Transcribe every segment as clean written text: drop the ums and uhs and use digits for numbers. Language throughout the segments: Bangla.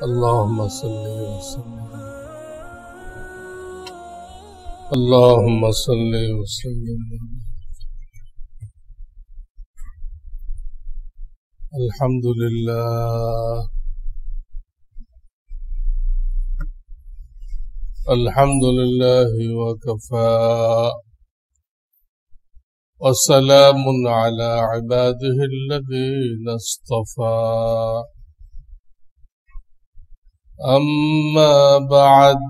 اللهم صل وسلم اللهم صل وسلم الحمد لله الحمد لله وكفى وسلام على عباده الذين اصطفى أما بعد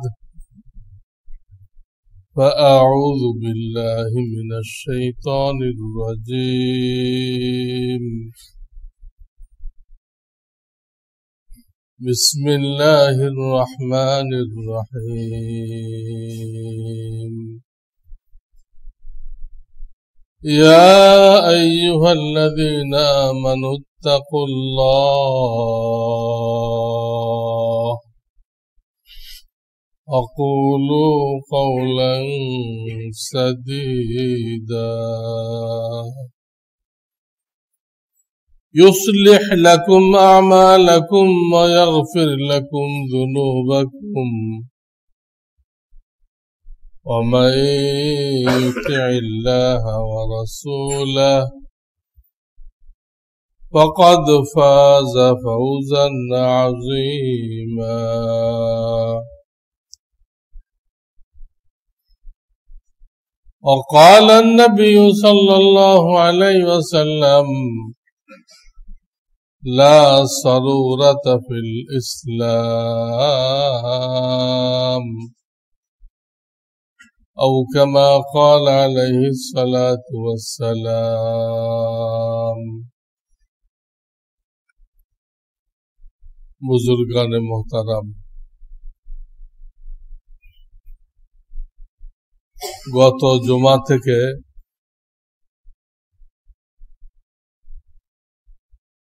فأعوذ بالله من الشيطان الرجيم بسم الله الرحمن الرحيم يا أيها الذين آمنوا اتقوا الله وقولوا قولا سديدا يصلح لكم أعمالكم ويغفر لكم ذنوبكم ومن يطع الله ورسوله فقد فاز فوزا عظيما وقال النبي صلى الله عليه وسلم لا سرورة في الإسلام أو كما قال عليه الصلاة والسلام बुजुर्गान मोहतरम गत जुमा থেকে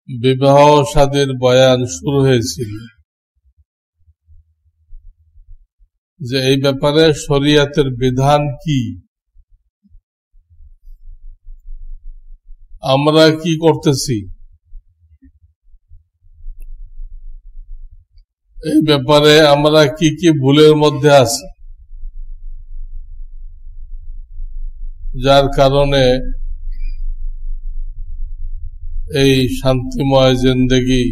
বিবাহ শাদীর বয়ান শুরু হয়েছিল যে এই ব্যাপারে শরীয়তের বিধান কি, আমরা কি করতেছি, এই ব্যাপারে আমরা কি কি ভুলের মধ্যে আছি, যার কারণে এই শান্তিময় জিন্দেগি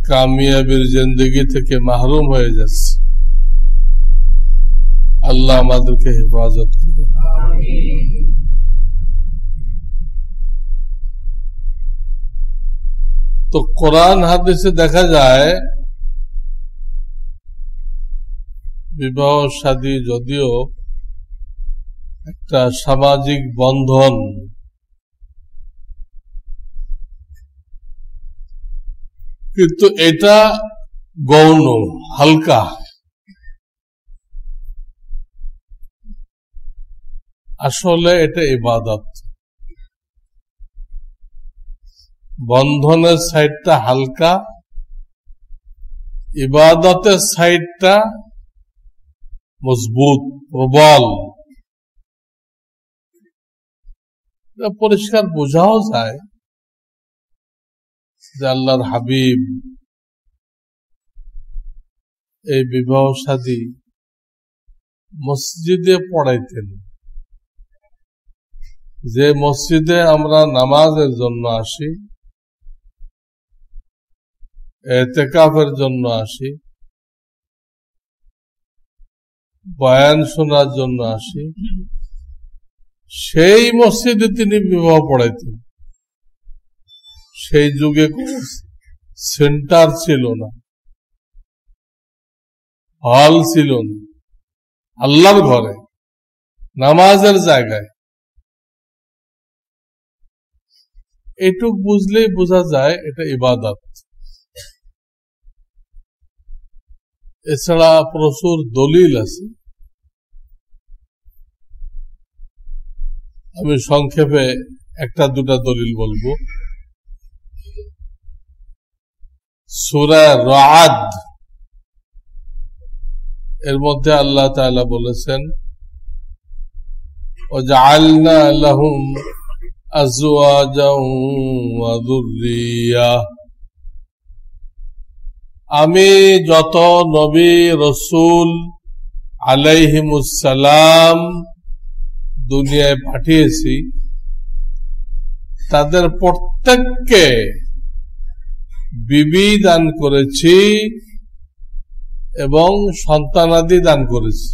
কামিয়াবির জিন্দেগি থেকে মাহরুম হয়ে যাচ্ছে। আল্লাহ আমাদেরকে হেফাজত করে। তো কোরআন হাদিসে দেখা যায় বিবাহ শাদী যদিও একটা সামাজিক বন্ধন, কিন্তু এটা গৌণ, হালকা। আসলে এটা ইবাদত। বন্ধনের সাইডটা হালকা, ইবাদতের সাইডটা মজবুত, প্রবল। পরিষ্কার বোঝাও যায় যে আল্লাহর হাবিব এই বিবাহ শাদী মসজিদে পড়াইতেন। যে মসজিদে আমরা নামাজের জন্য আসি, ইতিকাফের জন্য আসি, বয়ান শোনার জন্য আসি, সেই মসজিদে তিনি বিবাহ পড়াইতেন। সেই যুগে কোন সেন্টার ছিল না, হল ছিল না, আল্লাহর ঘরে নামাজের জায়গায়। এটুক বুঝলেই বোঝা যায় এটা ইবাদত। এছাড়া প্রচুর দলিল আছে। আমি সংক্ষেপে একটা দুটা দলিল বলবো। সূরা রা'দ এর মধ্যে আল্লাহ তাআলা বলেছেন ওয়াজআলনা লাহুম আজওয়াজাও ওয়া যুররিয়া আমি যত নবী রসুল আলাইহিমুসসালাম দুনিয়ায় পাঠিয়েছি তাদের প্রত্যেককে বিবি দান করেছি এবং সন্তানাদি দান করেছি।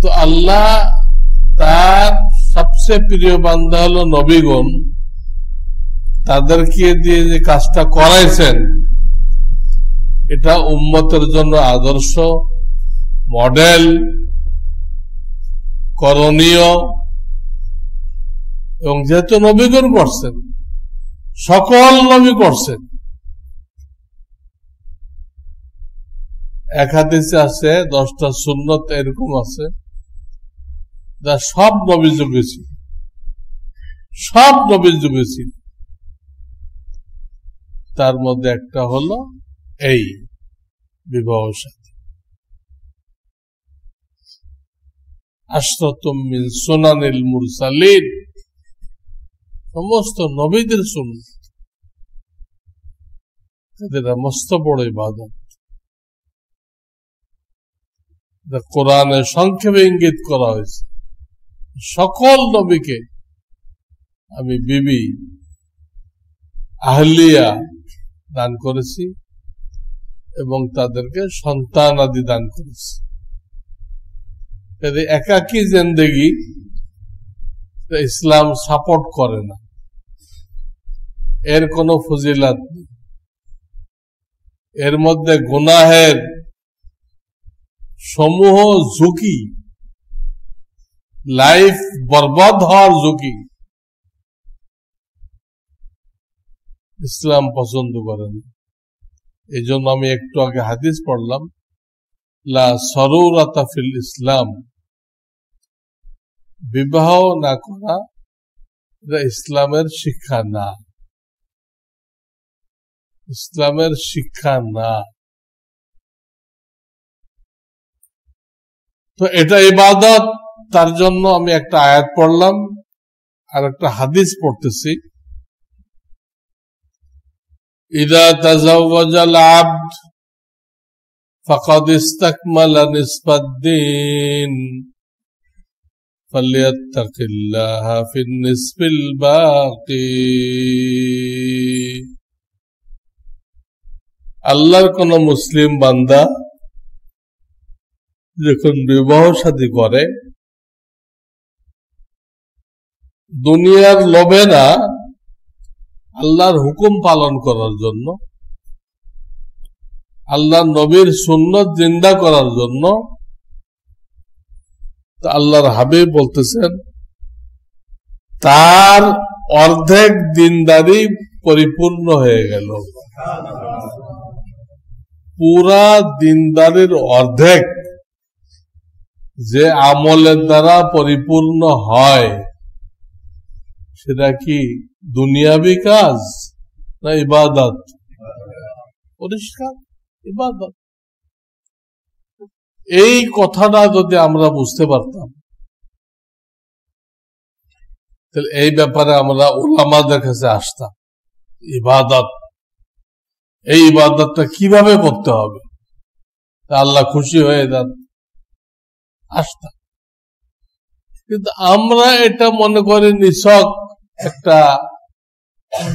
তো আল্লাহ তার সবচেয়ে প্রিয় বান্দা হলো নবীগণ, তাদেরকে দিয়ে যে কাজটা করাইছেন এটা উম্মতের জন্য আদর্শ, মডেল, করণীয়। এবং যেহেতু নবীগণ করছেন, সকল নবী করছেন। এক হাদিসে আছে 10টা সুন্নত এরকম আছে যা সব নবী যুগে ছিল, সব নবীর যুগে ছিল। তার মধ্যে একটা হলো এই বিবাহ সাথী। আশরাতুম মিন সুনানিল মুরসালিন, সমস্ত নবীদের সুন্নাত, এদের মস্ত বড় ইবাদত। কোরআনে সংক্ষেপে ইঙ্গিত করা হয়েছে সকল নবীকে আমি বিবি আহলিয়া দান করেছি এবং তাদেরকে সন্তান আদি দান করেছি। একাকী জিন্দেগি ইসলাম সাপোর্ট করে না, এর কোনো ফজিলত নেই। এর মধ্যে গুনাহের সমূহ ঝুঁকি, লাইফ বরবাদ হওয়ার ঝুঁকি ইসলাম পছন্দ করে না। এই জন্য আমি একটু আগে হাদিস পড়লাম, লা সরুরাতা ফিল ইসলাম, বিবাহ না করা এটা ইসলামের শিক্ষা না, ইসলামের শিক্ষা না। তো এটা ইবাদত, তার জন্য আমি একটা আয়াত পড়লাম আর একটা হাদিস পড়তেছি। ইযা তাযাওয়াজাল আবদ ফাকাদ ইসতাকমালা নিসফাদ-দ্বীন ফালিয়াত্তাকিল্লাহা ফিন-নিসফিল বাকি। আল্লাহর কোন মুসলিম বান্দা যখন বিবাহ শাদী করে দুনিয়ার লোভে না, আল্লাহর হুকুম পালন করার জন্য, আল্লাহর নবীর সুন্নত জিন্দা করার জন্য, আল্লাহর হাবিব বলতেছেন তার অর্ধেক দিনদারি পরিপূর্ণ হয়ে গেল। পুরা দিনদারির অর্ধেক যে আমলের দ্বারা পরিপূর্ণ হয় সেটা কি দুনিয়াবি কাজ না ইবাদত? পরিষ্কার ইবাদত। এই কথাটা যদি আমরা বুঝতে পারতাম তাহলে এই ব্যাপারে আমরা উলামাদের কাছে আসতাম। ইবাদত, এই ইবাদতটা কিভাবে করতে হবে, আল্লাহ খুশি হয়ে যান, আসতাম। কিন্তু আমরা এটা মনে করি নিছক একটা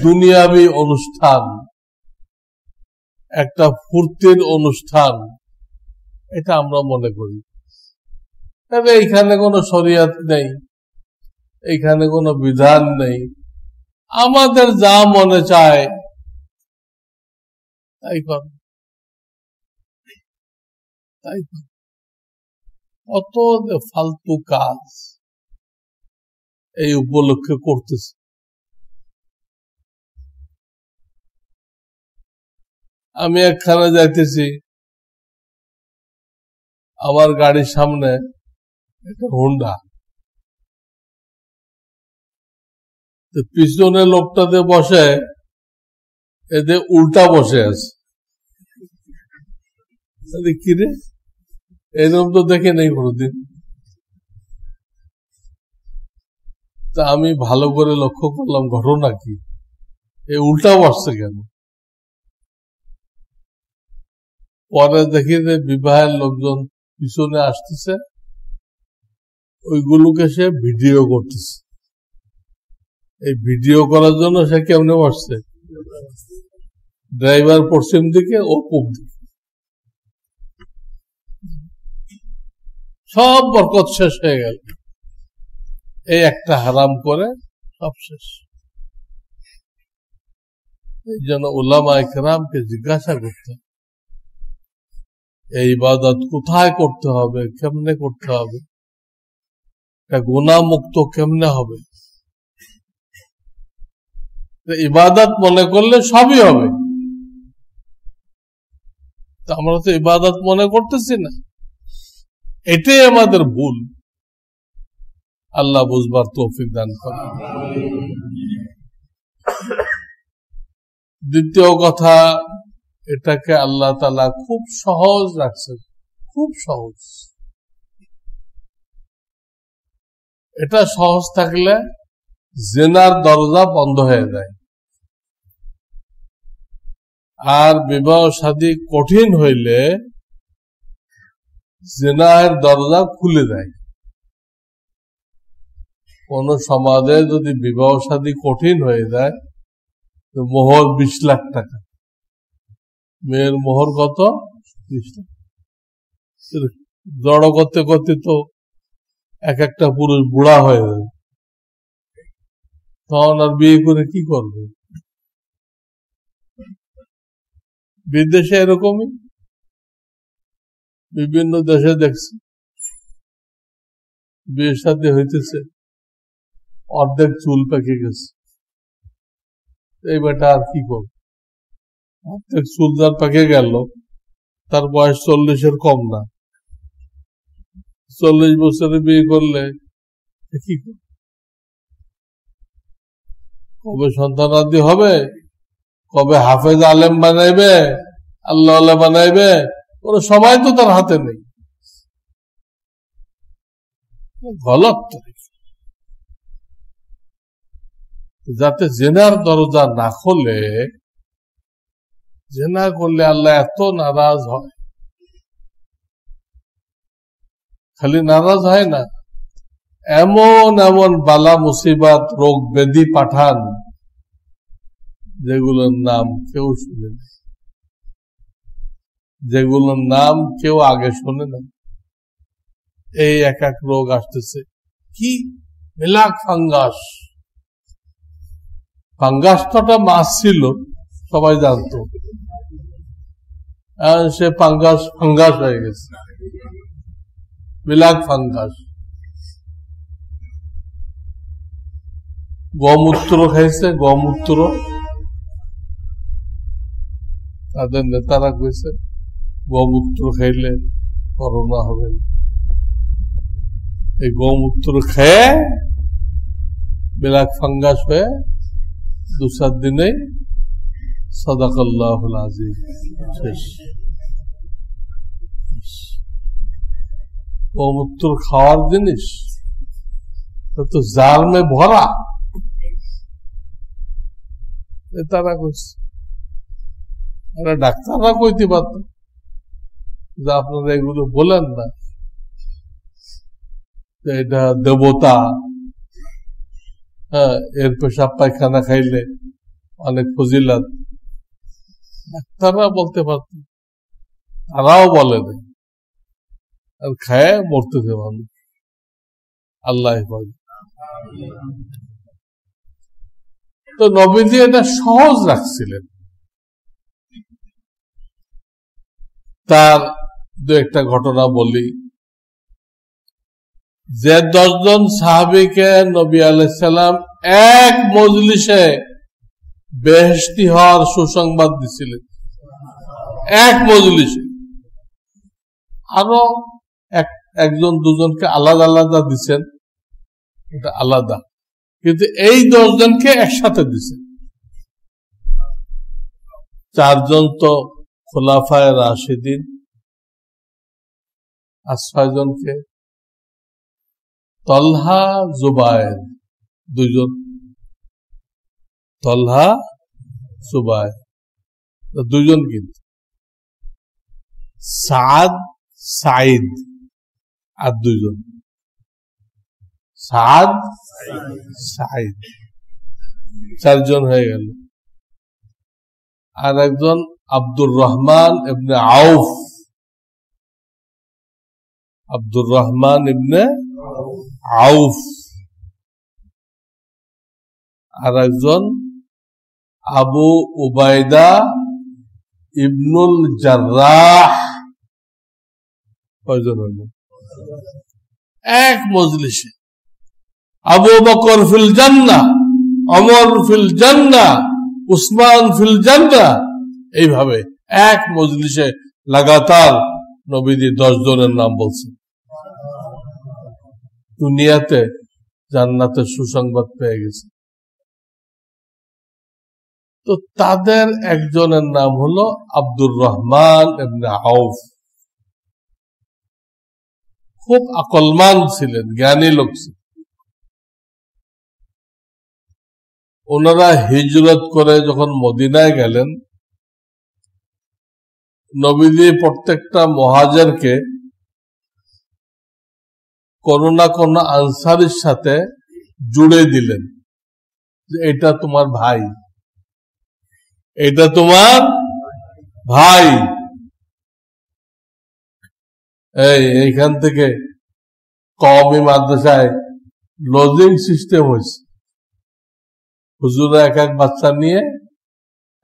দুনিয়াবি অনুষ্ঠান, একটা ফুর্তির অনুষ্ঠান, এটা আমরা মনে করি। তবে এইখানে কোনো শরিয়ত নেই, এইখানে কোনো বিধান নেই, আমাদের যা মনে চায় তাই কর, তাই কর। অত ফালতু কাজ এই উপলক্ষে করতেছে। আমি একখানে যাইতেছি, আমার গাড়ির সামনে একটা হুন্ডা, পিছনে লোকটাতে বসে, এদের উল্টা বসে আছে। কি রে, এরকম তো দেখে নেই কোনোদিন। তা আমি ভালো করে লক্ষ্য করলাম ঘটনা কি। এই উল্টা বসছে কেন? পরে দেখি যে বিবাহের লোকজন পিছনে আসতেছে, ওইগুলোকে সে ভিডিও করতেছে। এই ভিডিও করার জন্য সে কেমনে বসছে? ড্রাইভার পশ্চিম দিকে, ও পূব দিকে। সব বরকত শেষ হয়ে গেল, এই একটা হারাম করে সব শেষ। এই জন্য উলামা ইকরামকে জিজ্ঞাসা করতে, এই ইবাদত কোথায় করতে হবে, কেমনে করতে হবে, এটা গুনাহ মুক্ত কেমনে হবে? ইবাদত মনে করলে সবই হবে, আমরা তো ইবাদত মনে করতেছি না, এটাই আমাদের ভুল। আল্লাহ বুঝবার তৌফিক দান করেন। দ্বিতীয় কথা, এটাকে আল্লাহ তাআলা খুব সহজ রাখছেন, খুব সহজ। এটা সহজ থাকলে জিনার দরজা বন্ধ হয়ে যায়, আর বিবাহ শাদী কঠিন হইলে জিনার দরজা খুলে দেয়। কোন সমাজে যদি বিবাহ শাদী কঠিন হয়ে যায়, তো মোহর 20 লাখ টাকা, মেয়ের মোহর কত? 20 লাখ। জড়ো করতে করতে তো এক একটা পুরুষ বুড়া হয়ে যাবে, তখন আর বিয়ে করে কি করবে? বিদেশে এরকমই, বিভিন্ন দেশে দেখছি বিয়ের সাথে হইতেছে, অর্ধেক চুল পেকে গেছে। এই বেটা আর কি করবে? অর্ধেক চুল যার পেকে গেল, তার বয়স 40-এর কম না, 40 বছরে বিয়ে করলে কি করবে? কবে সন্তানাদি হবে, কবে হাফেজ আলেম বানাইবে, আল্লাহ বানাইবে, কোন সময় তো তার হাতে নেই। গলত তরিকা। যাতে জেনার দরজা না খোলে, জেনা করলে আল্লাহ এত নারাজ হয়, খালি নারাজ হয় না, এমন এমন বালা মুসিবত রোগ ব্যাধি পাঠান যেগুলোর নাম কেউ শুনে না, যেগুলোর নাম কেউ আগে শোনে না। এই এক এক রোগ আসতেছে। কি? মেলাক ফাঙ্গাস। ফাঙ্গাসটা মাছ ছিল, সবাই জানতো, সে ফাঙ্গাস হয়ে গেছে, মেলাক ফাঙ্গাস। গমূত্র খাইছে, গমূত্র, তাদের নেতারা কইছে গমূত্র খাইলে করোনা হবে। এই গমূত্র খেয়ে ব্ল্যাক ফাঙ্গাস হয়ে 2-4 দিনে সাদাকাল্লাহুল আযীম শেষ। গমূত্র খাওয়ার জিনিস তো জার্মে ভরা, তারা কইছে। আরে ডাক্তাররা কইতে পারত যে আপনারা এগুলো বলেন না, এটা দেবতা, এর পেশাব পায়খানা খাইলে অনেক ফজিলত, ডাক্তাররা বলতে পারত, তারাও বলে না, আর খায় মরতেছে মানুষ। আল্লাহ তো নবীজি এটা সহজ রাখছিলেন। তার 2-একটা ঘটনা বলি, যে 10 জন সাহাবীকে নবী আলাইহিস সালাম এক মজলিসে বেহেশতি হওয়ার সুসংবাদ দিছিলেন, এক মজলিসে। আরো একজন দুজনকে আলাদা আলাদা দিচ্ছেন, এটা আলাদা, কিন্তু এই 10 জনকে একসাথে দিচ্ছেন। 4 জন তো খোলাফায়ে রাশিদিন, আর 6 জনকে তলহা জুবায়ের, 2 জন, তলহা সুবাই, দুজন কিন্তু সাদ সাইদ আর দুজন সাদ সাইদ, চারজন হয়ে গেল। আর একজন আব্দুর রহমান ইবনে আউফ, আব্দুর রহমান ইবনে আউফ। আর একজন আবু উবাইদা ইবনুল জাররাহ। কয়জন হল? এক মজলিসে আবু বকর ফিল জান্নাহ, ওমর ফিল জান্নাহ, উসমান ফিল জান্নাহ, এইভাবে এক মজলিসে লাগাতার নবীজি 10 জনের নাম বলছেন। দুনিয়াতে জান্নাতের সুসংবাদ পেয়ে গেছে। তো তাদের একজনের নাম হলো আব্দুর রহমান ইবনে আউফ। খুব আকলমান ছিলেন, জ্ঞানী লোক ছিলেন। ওনারা হিজরত করে যখন মদিনায় গেলেন, নবীজি প্রত্যেকটা মুহাজিরকে কোনো না কোনো আনসারীর সাথে জুড়ে দিলেন যে এটা তোমার ভাই, এটা তোমার ভাই। এইখান থেকে কওমি মাদ্রাসায় লজিং সিস্টেম হয়েছে। হুজুরা এক এক বাচ্চা নিয়ে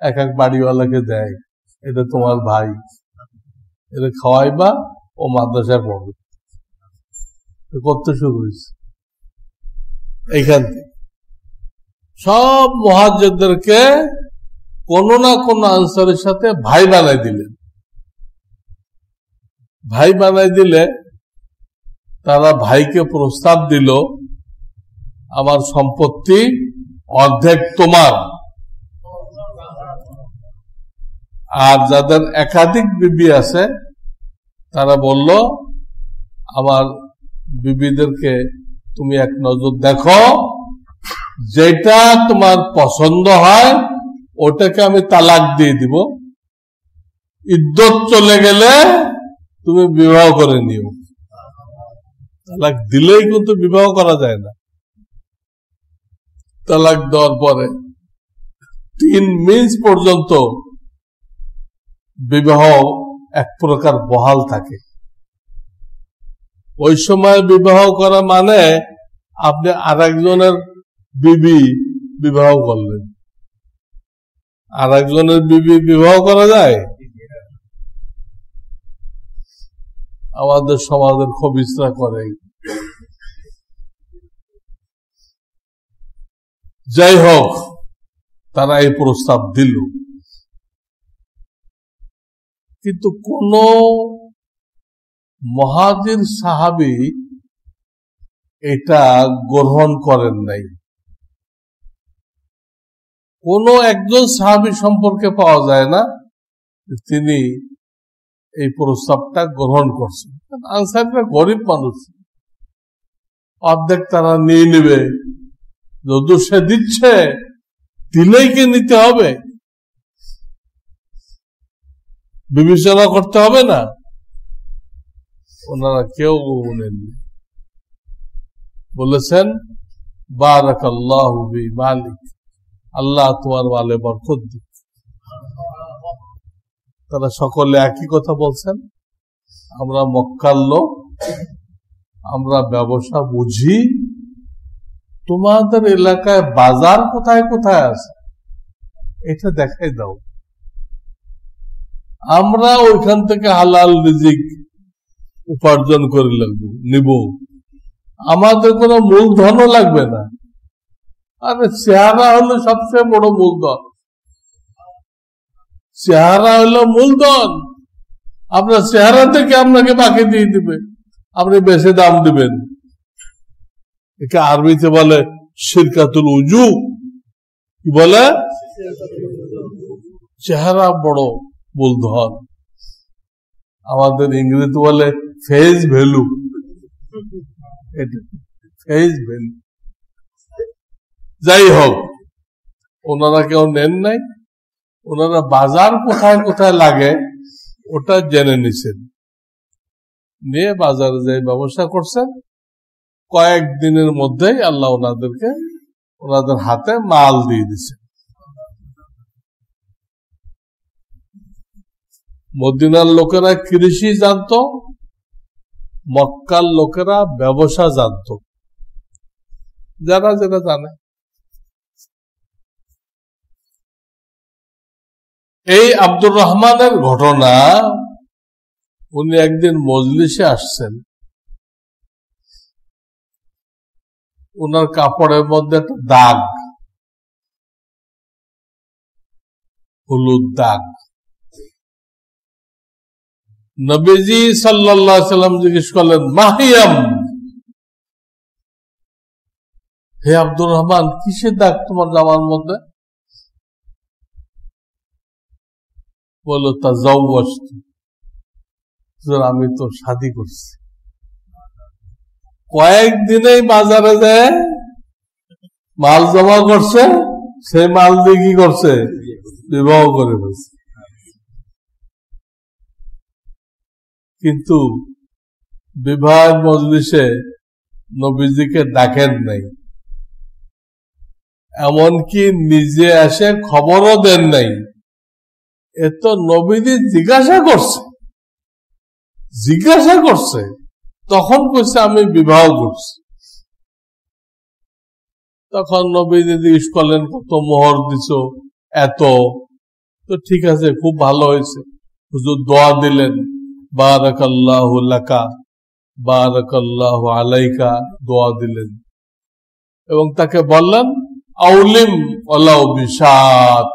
এক এক বাড়িওয়ালাকে দেয়, এটা তোমার ভাই, এটা খাওয়াইবা, ও মাদ্রাসায় পড়বে। করতে শুরু হয়েছে এইখান থেকে। সব মুহাজিরদেরকে কোনো না কোনো আনসারের সাথে ভাই বানাই দিলেন। ভাই বানাই দিলে তারা ভাইকে প্রস্তাব দিল, আমার সম্পত্তি অর্ধেক তোমার, আর যাদের একাধিক বিবি আছে তারা বলল আমার বিবিদেরকে তুমি এক নজর দেখো, যেটা তোমার পছন্দ হয় ওটাকে আমি তালাক দিয়ে দিব, ইদ্যত চলে গেলে তুমি বিবাহ করে নিও। তালাক দিলেই কিন্তু বিবাহ করা যায় না। তালাক দেওয়ার পরে 3 মাস পর্যন্ত বিবাহ এক প্রকার বহাল থাকে। ওই সময় বিবাহ করা মানে আপনি আরেকজনের বিবি বিবাহ করলেন। আরেকজনের বিবি বিবাহ করা যায়? আমাদের সমাজের খবিসরা করে। যাই হোক, তারা এই প্রস্তাব দিল, কিন্তু কোন মুহাজির সাহাবী এটা গ্রহণ করেন নাই। কোন একজন সাহাবী সম্পর্কে পাওয়া যায় না তিনি এই প্রস্তাবটা গ্রহণ করছেন। আনসারীরা গরিব মানুষ, অর্ধেক তারা নিয়ে নেবে, যদু সে দিচ্ছে দিলেই কি নিতে হবে, বিবেচনা করতে হবে না? ওনারা কেউ নেননি। বলেছেন বারাকাল্লাহু ফি মালিক, আল্লাহ তোমার মালে বরকত দিক। তারা সকলে একই কথা বলছেন, আমরা মক্কার লোক, আমরা ব্যবসা বুঝি, তোমাদের এলাকায় বাজার কোথায় কোথায় আছে এটা দেখাই দাও, আমরা ওইখান থেকে হালাল রিজিক উপার্জন করে নিব, আমাদের কোনো মূলধনও লাগবে না। আরে চেহারা হলো সবচেয়ে বড় মূলধন, চেহারা হলো মূলধন। আপনার চেহারা থেকে আপনাকে বাকি দিয়ে দিবে, আপনি বেশি দাম দিবেন। একে আরবিতে বলে শিরকাতুল উজু। কি বলে? চেহারা বড় মূলধন। আমাদের ইংরেজি বলে ফেস ভ্যালু। Face value. যাই হোক, ওনারা কেউ নেন নাই, ওনারা বাজার কোথায় কোথায় লাগে ওটা জেনে নিছেন, নিয়ে বাজারে যে ব্যবসা করছেন, কয়েকদিনের মধ্যেই আল্লাহ ওনাদের হাতে মাল দিয়ে দিছে। মদিনার লোকেরা কৃষি জানতো, মক্কার লোকেরা ব্যবসা জানতো, যারা যেটা জানে। এই আব্দুর রহমানের ঘটনা, উনি একদিন মজলিসে আসছেন, ওনার কাপড়ের মধ্যে একটা দাগ, হলুদ দাগ। নবীজি সাল্লাল্লাহু আলাইহি সাল্লাম জিজ্ঞেস করলেন, মাহিয়াম, হে আব্দুর রহমান, কিসের দাগ তোমার জামার মধ্যে? বলল, তাজাওয়াজতু, আমি তো শাদী করছি। কয়েকদিনেই বাজারে যায় মাল জমা করছে, সেই মাল দিয়ে কি করছে? বিবাহ করে ফেলছে। কিন্তু বিবাহের মজলিসে নবীজিকে ডাকেন নাই, এমনকি নিজে এসে খবরও দেন নাই। এ তো নবীজি জিজ্ঞাসা করছে, তখন কইছে আমি বিবাহ করছি। তখন নবীজি জিজ্ঞেস করলেন, কত মোহর দিছো? এত। তো ঠিক আছে, খুব ভালো হয়েছে। হুজুর দোয়া দিলেন, বারাকাল্লাহু লাকা বারাকাল্লাহু আলাইকা, দোয়া দিলেন এবং তাকে বললেন, আউলিম ওয়ালাউ বিশাত,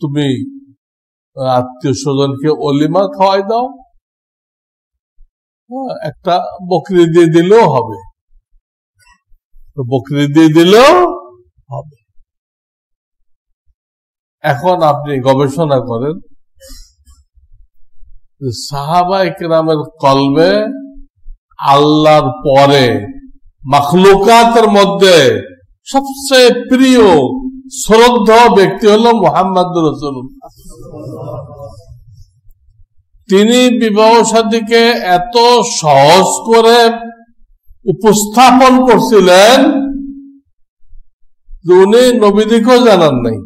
তুমি আত্মীয় স্বজনকে অলিমা খাওয়াই দাও, একটা বকরি দিয়ে দিলেও হবে, বকরি দিয়ে দিলেও হবে। এখন আপনি গবেষণা করেন, সাহাবায়ে কেরামের কলবে আল্লাহর পরে মাখলুকাতের মধ্যে সবচেয়ে প্রিয় শ্রদ্ধা ব্যক্তি হল মুহাম্মদুর রাসূলুল্লাহ। তিনি বিবাহ শাদীকে এত সহজ করে উপস্থাপন করছিলেন যে উনি নবীজিকেও জানান নাই।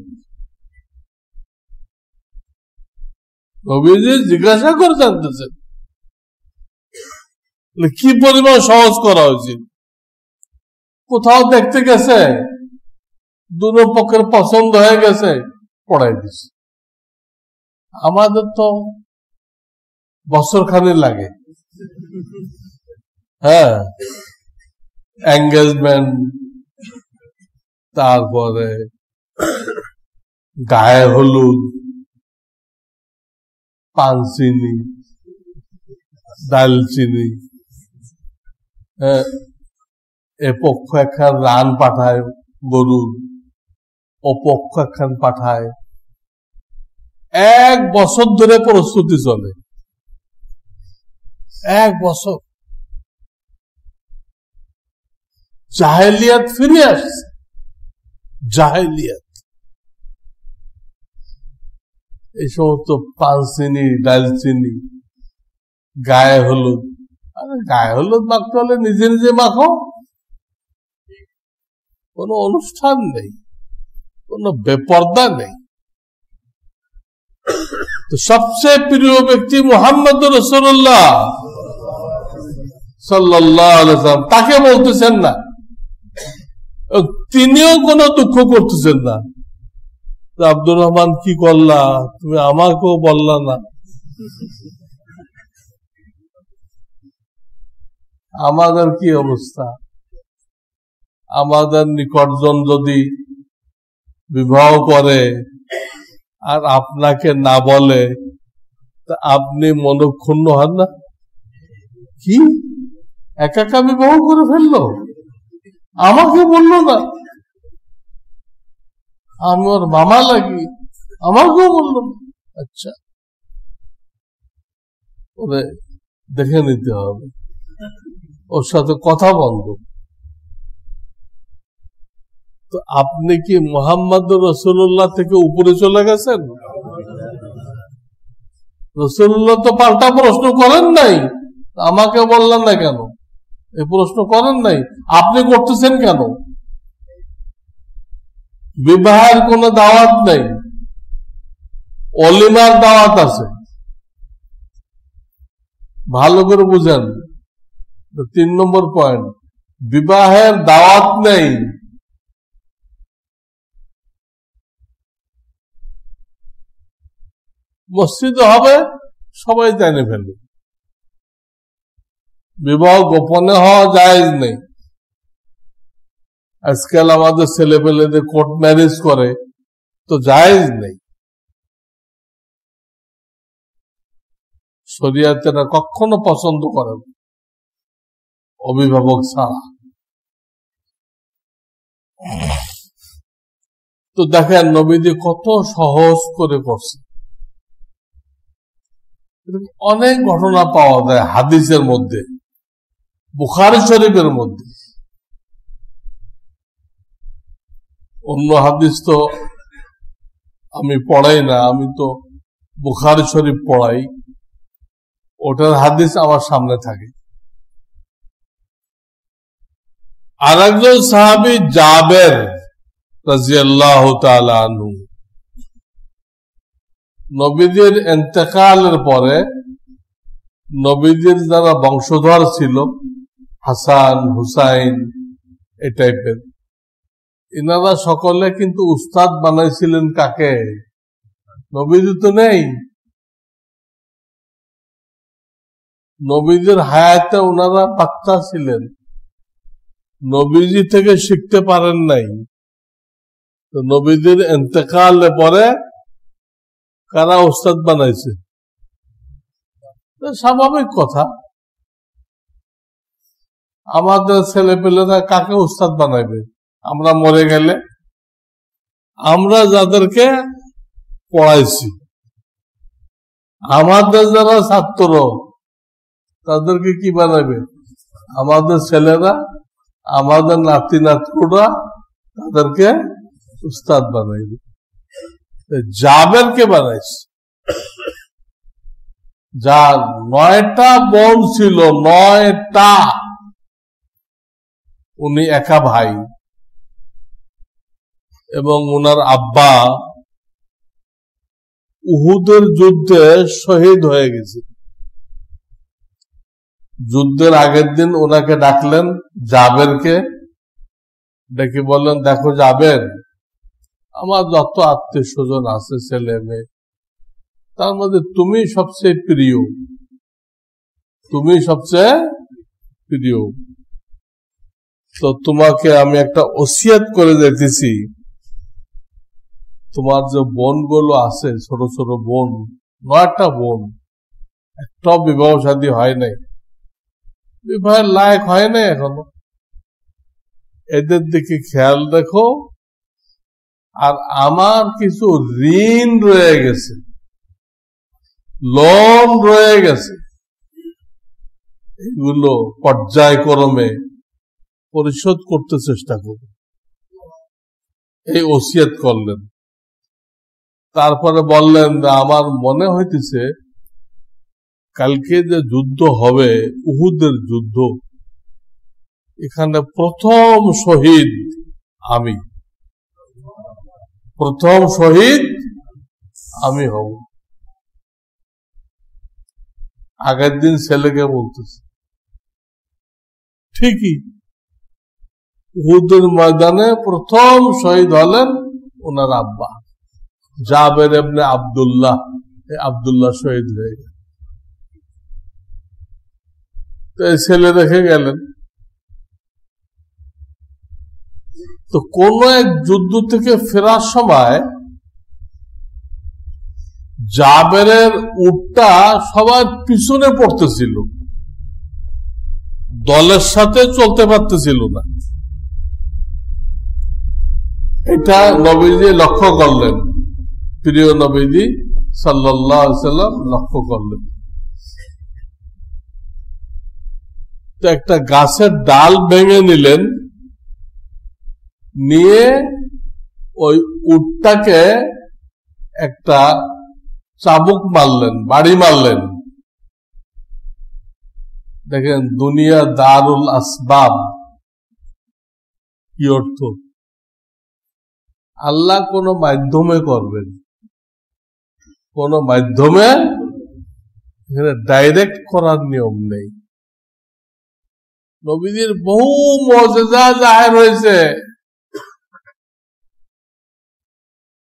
নবীজি জিজ্ঞাসা করে জানতেছেন কি পরিমাণ সহজ করা উচিত। কোথাও দেখতে গেছে, দুনো পক্ষের পছন্দ হয়ে গেছে, পড়াই দিছে। আমাদের তো বছর খানি লাগে, হ্যাঁ, এঙ্গেজমেন্ট, তারপরে গায়ে হলুদ, পানচিনি, দালচিনি, এ পক্ষ একখান রান পাঠায় গরুর, ও পক্ষ একখান পাঠায়। 1 বছর ধরে প্রস্তুতি চলে, 1 বছর। জাহেলিয়াত ফিরে আসছে, জাহেলিয়াত। এই সমস্ত পানচিনি, ডালচিনি, গায়ে হলুদ। আরে গায়ে হলুদ মাখতে হলে নিজে নিজে মাখো, কোন অনুষ্ঠান নেই, কোন বেপর্দা নেই। তো সবচেয়ে প্রিয় ব্যক্তি মুহাম্মদুর রাসূলুল্লাহ সাল্লাল্লাহু আলাইহি ওয়াসাল্লাম, তাকে বলতেছেন না, তিনিও কোন দুঃখ করতেছেন না। আব্দুর রহমান, কি করলা তুমি, আমাকেও বললা না। আমাদের কি অবস্থা? আমাদের নিকটজন যদি বিবাহ করে আর আপনাকে না বলে, তা আপনি মনক্ষুণ্ণ হন না? কি একা একা বিবাহ করে ফেললো, আমাকে বললো না, আমি ওর মামা লাগি, আমাকেও বললো না। আচ্ছা, ওরে দেখে নিতে হবে, ওর সাথে কথা বন্ধ। তো আপনি কি মুহাম্মদ রাসূলুল্লাহ থেকে উপরে চলে গেছেন? রাসূলুল্লাহ তো পাল্টা প্রশ্ন করেন নাই, আমাকে বললেন না কেন? এই প্রশ্ন করেন নাই, আপনি করতেছেন কেন? বিবাহের কোনো দাওয়াত নেই, অলিমার দাওয়াত আছে, ভালো করে বুঝেন। 3 নম্বর পয়েন্ট, বিবাহের দাওয়াত নেই। মসজিদে হবে, সবাই জেনে ফেলবে। বিবাহ গোপনে হওয়া জায়েজ নেই। আজকাল আমাদের ছেলে পেলেদের কোর্ট ম্যারেজ করে, তো জায়েজ নেই। শরিয়াতেরা কখনো পছন্দ করে না অভিভাবক ছাড়া। তো দেখেন নবীজি কত সহজ করে করছে। অনেক ঘটনা পাওয়া যায় হাদিসের মধ্যে, বুখারী শরীফের মধ্যে। অন্য হাদিস তো আমি পড়াই না, আমি তো বুখারী শরীফ পড়াই, ওটার হাদিস আমার সামনে থাকে। আর একজন সাহাবী জাবের রাদিয়াল্লাহু তাআলা আনহু, নবীজির ইন্তেকালের পরে নবীজির যারা বংশধর ছিল, হাসান হুসাইন এই টাইপের, ইনারা সকলে কিন্তু উস্তাদ বানাইছিলেন কাকে? নবীজি তো নেই। নবীজির হায়াতে ওনারা বাচ্চা ছিলেন, নবীজি থেকে শিখতে পারেন নাই। তো নবীজির ইন্তেকালের পরে কারা উস্তাদ বানাইছে? স্বাভাবিক কথা, আমাদের ছেলে পেলেরা কাকে উস্তাদ বানাইবে? আমরা মরে গেলে আমরা যাদেরকে পড়াইছি, আমাদের যারা ছাত্র তাদেরকে কি বানাবে? আমাদের ছেলেরা, আমাদের নাতি নাতকুরা তাদেরকে উস্তাদ বানাইবে। জাবেরকে বানাইছে, যার 9টা বোন ছিল, 9টা। উনি একা ভাই, এবং ওনার আব্বা উহুদের যুদ্ধে শহীদ হয়ে গেছে। যুদ্ধের আগের দিন ওনাকে ডাকলেন, জাবেরকে ডেকে বললেন, দেখো জাবের, আমার যত আত্মীয় স্বজন আছে, ছেলে মেয়ে, তার মধ্যে তুমি সবচেয়ে প্রিয়, তুমি সবচেয়ে প্রিয়। তো তোমাকে আমি একটা ওসিয়ত করে যেতেছি, তোমার যে বোনগুলো আছে, ছোট ছোট বোন, 9টা বোন, একটা বিবাহ শাদী হয় নাই, বিবাহের লায়ক হয় নাই এখনো, এদের দিকে খেয়াল দেখো। আর আমার কিছু ঋণ রয়ে গেছে, লোন রয়ে গেছে, এগুলো পর্যায়ক্রমে পরিশোধ করতে চেষ্টা করবে, এই ওসিয়ত করলেন। তারপরে বললেন, আমার মনে হইতেছে কালকে যে যুদ্ধ হবে, উহুদের যুদ্ধ, এখানে প্রথম শহীদ আমি, প্রথম শহীদ আমি হব। আগের দিন ছেলেকে বলতেছে, ঠিকই উহুদের ময়দানে প্রথম শহীদ হলেন ওনার আব্বা জাবের ইবনে আব্দুল্লাহ। আব্দুল্লাহ শহীদ হয়ে গেল। তো এই ছেলে রেখে গেলেন। তো কোন এক যুদ্ধ থেকে ফেরার সময় জাবেরের উটটা সবার পিছনে পড়তেছিল, দলের সাথে চলতে পারতেছিল না। এটা নবীজি লক্ষ্য করলেন, প্রিয় নবীজি সাল্লাল্লাহু আলাইহি ওয়াসাল্লাম লক্ষ্য করলেন। তো একটা গাছের ডাল ভেঙে নিলেন, নিয়ে ওই উটটাকে একটা চাবুক মারলেন, বাড়ি মারলেন। দেখেন দুনিয়া দারুল আসবাব কি অর্থ? আল্লাহ কোন মাধ্যমে করবেন, কোন মাধ্যমে এখানে ডাইরেক্ট করার নিয়ম নেই। নবীদের বহু মুজিজা জাহির হয়েছে।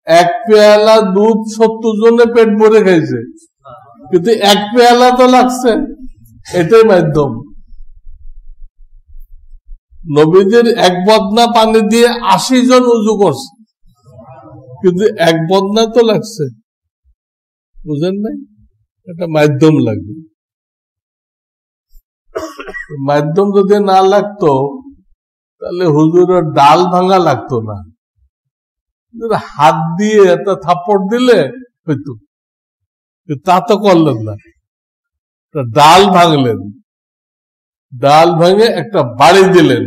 এক পেয়ালা দুধ 70 জনে পেট ভরে খাইছে, কিন্তু এক পেয়ালা তো লাগছে, এটাই মাধ্যম। নবীদের এক বদনা পানি দিয়ে 80 জন উজু করছে, কিন্তু এক বদনা তো লাগছে। বুঝেন নাই? এটা মাধ্যম লাগবে। মাধ্যম যদি না লাগতো তাহলে হুজুরের ডাল ভাঙা লাগতো না, হাত দিয়ে একটা থাপ্পড় দিলে হইতো, তা তো করলেন না। ডাল ভাঙলেন, ডাল ভেঙে একটা বাড়ি দিলেন,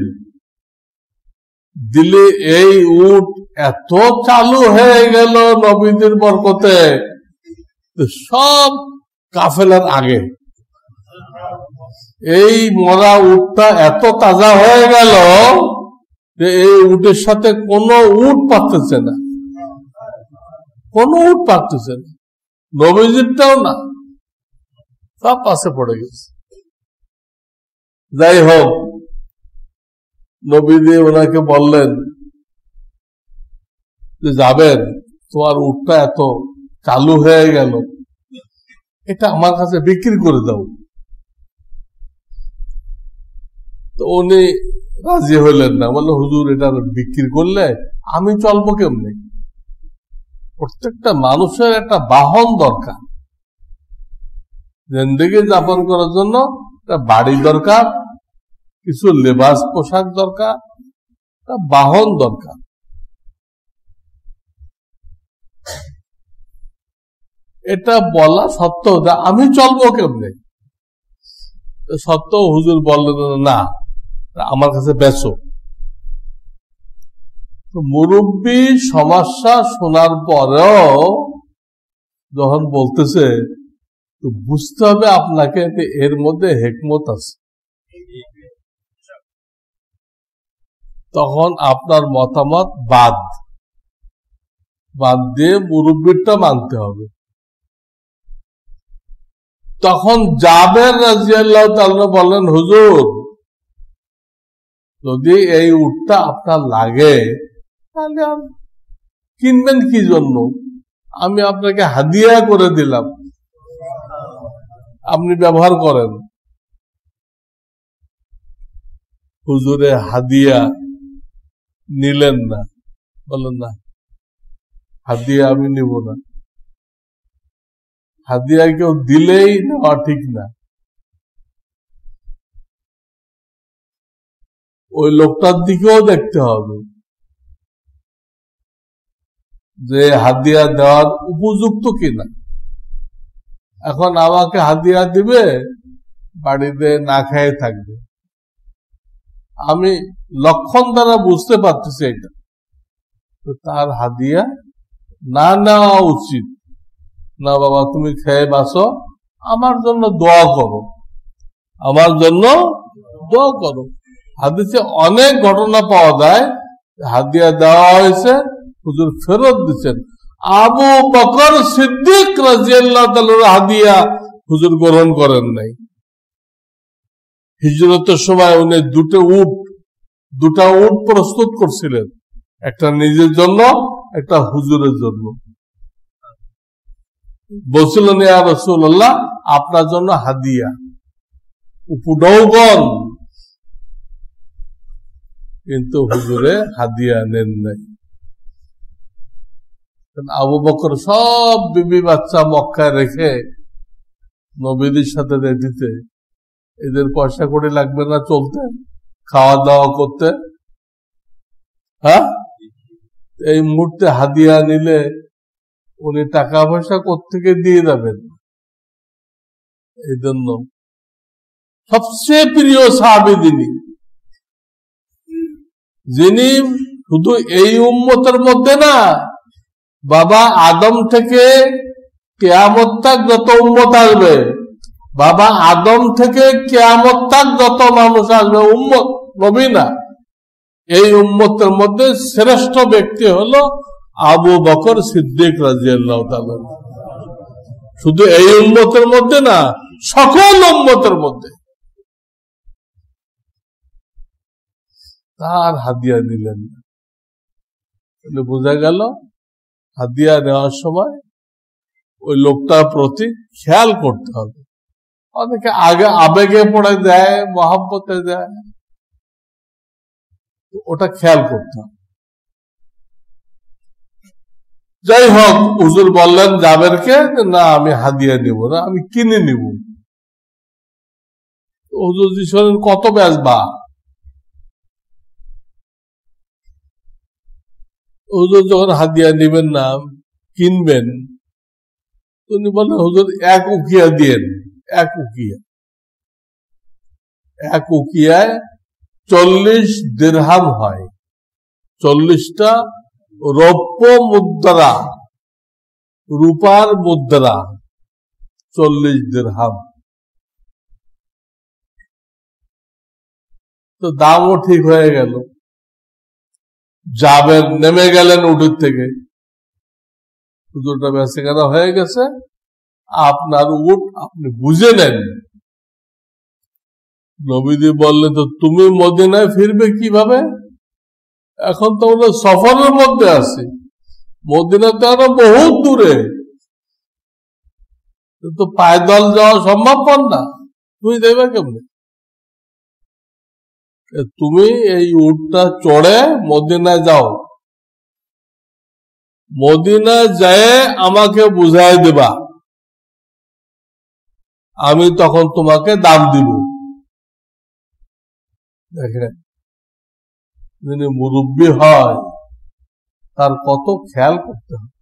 দিলে এই উট এত চালু হয়ে গেল নবীদের বরকতে, সব কাফেলার আগে। এই মরা উটটা এত তাজা হয়ে গেল যে এই উটের সাথে কোনো উট পারতেছে না, কোনো উট পারতেছে না, নবীজিরটাও না, সব পাশে পড়ে গেছে। যাই হোক, নবীজি ওনাকে বললেন যে যাবেন, তোমার উটটা এত চালু হয়ে গেল, এটা আমার কাছে বিক্রি করে দাও। তো উনি রাজি হইলেন না, বললো হুজুর এটা বিক্রি করলে আমি চলবো কেমনে? প্রত্যেকটা মানুষের একটা বাহন দরকার, জিন্দেগি যাপন করার জন্য একটা বাড়ি দরকার, কিছু লেবাস পোশাক দরকার, একটা বাহন দরকার। এটা বলা সত্ত্বেও আমি চলবো কেমনে? সত্ত্বেও হুজুর বললেন না, আমার কাছে বেচো। মুরব্বী সমস্যা শোনার পরেও যখন বলতেছে, তো বুঝতে হবে আপনাকে এর মধ্যে হেকমত আছে। তখন আপনার মতামত বাদ দিয়ে মুরব্বীরটা মানতে হবে। তখন জাবের রাদিয়াল্লাহু তাআলা বলেন, হুজুর যদি এই উটটা আপনার লাগে তাহলে কিনবেন কি জন্য? আমি আপনাকে হাদিয়া করে দিলাম, আপনি ব্যবহার করেন। হুজুরে হাদিয়া নিলেন না, বলেন না হাদিয়া আমি নিব না। হাদিয়া কেউ দিলেই নেওয়া ঠিক না। ওই লোকটার দিকেও দেখতে হবে যে হাদিয়া দেওয়ার উপযুক্ত কিনা। এখন আমাকে হাদিয়া দিবে, বাড়িতে না খেয়ে থাকবে, আমি লক্ষণ দ্বারা বুঝতে পারতেছি এটা, তো তার হাদিয়া না নেওয়া উচিত না। বাবা তুমি খেয়ে বাঁচো, আমার জন্য দোয়া করো, আমার জন্য দোয়া করো। হাদিসে অনেক ঘটনা পাওয়া যায়, হাদিয়া দেওয়া হয়েছে, হুজুর ফেরত দিচ্ছেন। আবু বকর সিদ্দিক রাদিয়াল্লাহু তাআলার হাদিয়া হুজুর গ্রহণ করেন নাই। হিজরতের সময় উনি দুটা উট প্রস্তুত করছিলেন, একটা নিজের জন্য, একটা হুজুরের জন্য। বলছিলেন, ইয়া রাসূলুল্লাহ আপনার জন্য হাদিয়া, উপডৌগন, কিন্তু হুজুরে হাদিয়া নেন নাই। আবু বকর সব বিবি বাচ্চা মক্কায় রেখে নবীদের সাথে দিতে, এদের পয়সা কড়ি লাগবে না চলতে, খাওয়া দাওয়া করতে। হ্যাঁ, এই মুহূর্তে হাদিয়া নিলে উনি টাকা পয়সা কোত্থেকে দিয়ে যাবেন? এই জন্য সবচেয়ে প্রিয় সাহাবী যিনি শুধু এই উম্মতের মধ্যে না, বাবা আদম থেকে কিয়ামত তাক যত উম্মত আসবে, বাবা আদম থেকে কিয়ামত তাক যত মানুষ আসবে, উম্মত নবী না, এই উম্মতের মধ্যে শ্রেষ্ঠ ব্যক্তি হলো আবু বকর সিদ্দিক রাদিয়াল্লাহু তাআলা। শুধু এই উম্মতের মধ্যে না, সকল উম্মতের মধ্যে। তার হাদিয়া নিলেন না, বোঝা গেল হাদিয়া নেওয়ার সময় ওই লোকটার প্রতি খেয়াল করতে হবে। অনেকে আগে আবেগে পড়ে দেয়, মহাব্বতে দেয়, ওটা খেয়াল করতে হবে। যাই হোক, হুজুর বললেন জাবেরকে, না আমি হাদিয়া নিব না, আমি কিনে নিব। হুজুর জি শোনেন, কত বেচবা? হুজুর যখন হাদিয়া নিবেন না, কিনবেন, উনি বলেন হুজুর 1 উকিয়া দিয়েন। 1 উকিয়া, 1 উকিয়ায় 40 দিরহাম হয়। 40টা রৌপ্য মুদ্রা, রূপার মুদ্রা, 40 দিরহাম। তো দামও ঠিক হয়ে গেল। জাবের নেমে গেলেন উঠের থেকে, হুজুরটা বেচাকেনা হয়ে গেছে, আপনার উট আপনি বুঝে নেন। নবীজি বললেন, তো তুমি মদিনায় ফিরবে কিভাবে? এখন তো আমরা সফরের মধ্যে আছি, মদিনাতে আরো বহুত দূরে, তো পায়দল যাওয়া সম্ভব না, তুমি দেবে কেমনে? তুমি এই উটটা চড়ে মদিনায় যাও, মদিনায় যায় আমাকে বুঝাই দেবা, আমি তখন তোমাকে দাম দিব। দেখেন, যিনি মুরব্বী হয় তার কত খেয়াল করতে হয়।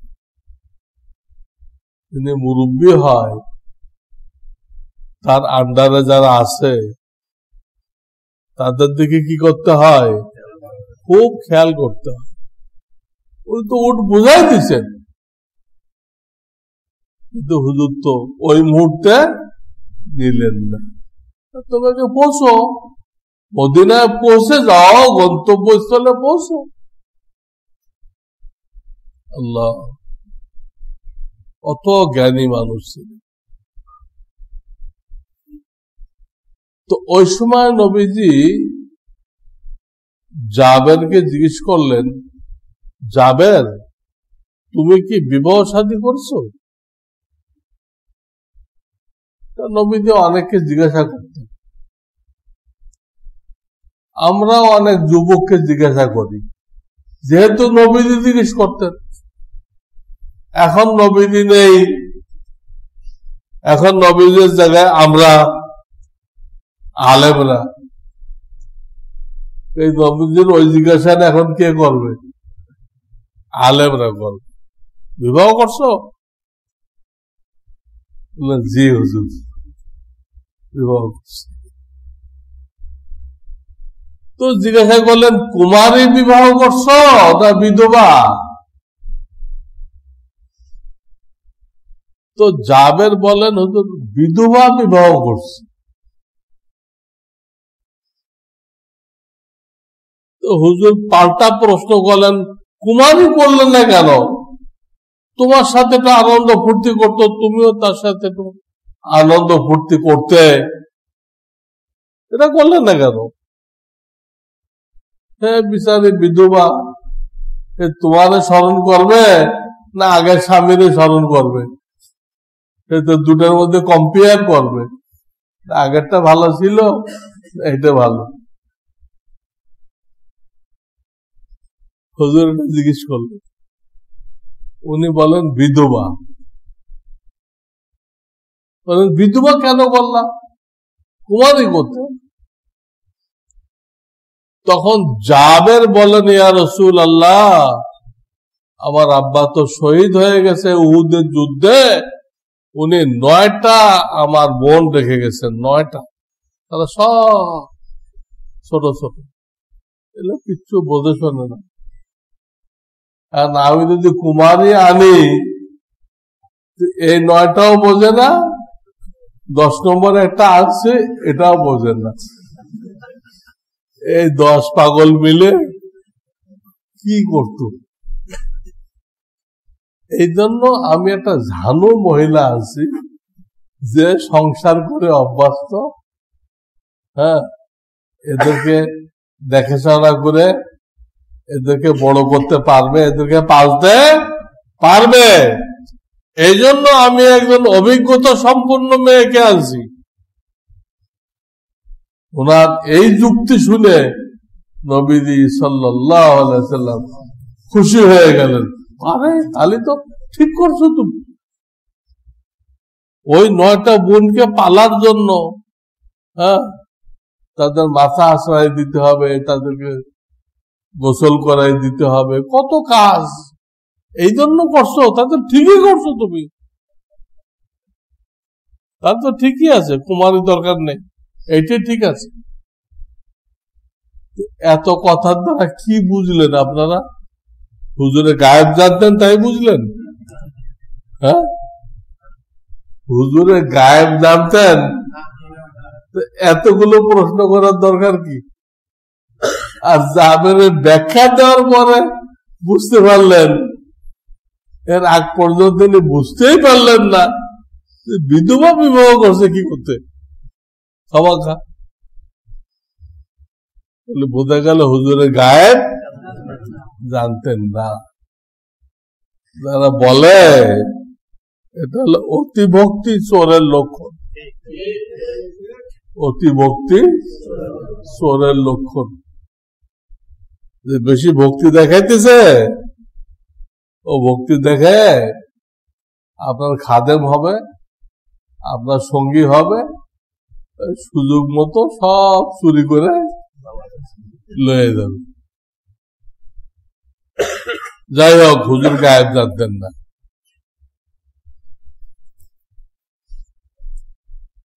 যিনি মুরব্বী হয় তার আন্ডারে যারা আছে তাদের দিকে কি করতে হয়? খুব খেয়াল করতে হয়। উনি তো উট বুঝাই দিচ্ছেন, কিন্তু হুজুর তো ওই মুহূর্তে নিলেন না। তোমাকে পৌঁছো, মদিনায় পৌঁছে যাও, গন্তব্যস্থলে পৌঁছো। আল্লাহ, কত জ্ঞানী মানুষ ছিলেন। তো ওই সময় নবীজি জাবেরকে জিজ্ঞেস করলেন, জাবের তুমি কি বিবাহ শাদী করছো? নবীজি অনেককে জিজ্ঞাসা করতেন, আমরাও অনেক যুবককে জিজ্ঞাসা করি, যেহেতু নবীজি জিজ্ঞেস করতেন। এখন নবীজি নেই, এখন নবীজির জায়গায় আমরা আলেমরা, এই নবীজির ওই জিজ্ঞাসা এখন কে করবে? আলেমরা করবে। বিবাহ করছো? জি হুজুর, বিবাহ করছি। তো জিজ্ঞাসা করলেন, কুমারী বিবাহ করছো না বিধবা? তো জাবের বলেন, হুজুর বিধবা বিবাহ করছে। তো হুজুর পাল্টা প্রশ্ন করলেন, কুমারী করলেন না কেন? তোমার সাথে তো আনন্দ ফুর্তি করতো, তুমিও তার সাথে আনন্দ ফুর্তি করতে, এটা করলেন না কেন? হ্যাঁ, বিচারি বিধবা, তোমারে স্মরণ করবে না আগের স্বামীরে স্মরণ করবে? তো দুটার মধ্যে কম্পেয়ার করবে, আগেরটা ভালো ছিল, এটা ভালো। হুজুর জিজ্ঞেস করলেন, উনি বলেন বিধবা। বলেন বিধবা কেন বললাম, কুমারী করতে? তখন জাবের বলেন, ইয়া রাসূলুল্লাহ, আমার আব্বা তো শহীদ হয়ে গেছে উহুদের যুদ্ধে, উনি 9টা আমার বোন রেখে গেছেন, 9টা, তারা সব ছোট ছোট, এগুলো কিচ্ছু বোঝে শোনে না। আর আমি যদি কুমারী আনি, এই 9টাও বোঝে না, 10 নম্বরে একটা আসছে এটাও বোঝে না। এই 10 পাগল মিলে কি করত? এই জন্য আমি একটা ঝানু মহিলা আছি যে সংসার করে অভ্যস্ত। হ্যাঁ, এদেরকে দেখাশোনা করে এদেরকে বড় করতে পারবে, এদেরকে পালতে পারবে। এই জন্য আমি একজন অভিজ্ঞতা সম্পন্ন মেয়েকে আনছি। ওনার এই যুক্তি শুনে নবীজি সাল্লাল্লাহু আলাইহি ওয়াসাল্লাম খুশি হয়ে গেলেন। আরে তাহলে তো ঠিক করছো তুমি। ওই 9টা বোনকে পালার জন্য, হ্যাঁ, তাদের মাথা আশ্রয় দিতে হবে, তাদেরকে গোসল করাই দিতে হবে, কত কাজ। এই জন্য করছো, তাদের ঠিকই করছো তুমি। তার তো ঠিকই আছে, কুমারী দরকার নেই, এইটাই ঠিক আছে। এত কথার দ্বারা কি বুঝলেন আপনারা? হুজুরে গায়েব জানতেন তাই বুঝলেন? হ্যাঁ, হুজুরে গায়েব জানতেন, এতগুলো প্রশ্ন করার দরকার কি? আর জাবেরের ব্যাখ্যা দেওয়ার পরে বুঝতে পারলেন, এর আগ পর্যন্ত তিনি বুঝতেই পারলেন না বিধবা বিবাহ করছে কি করতে। খাওয়া খা বলে বোঝা গেল হুজুরের গায়েব জানতেন না। যারা বলে এটা হলো অতিভক্তি চোরের লক্ষণ, অতিভক্তি চোরের লক্ষণ। যে বেশি ভক্তি দেখাইতেছে, ও ভক্তি দেখে আপনার খাদেম হবে, আপনার সঙ্গী হবে, সুযোগ মতো সব চুরি করে লয়ে যাবে। যাই হোক, হুজুর গায়েব জানতেন না।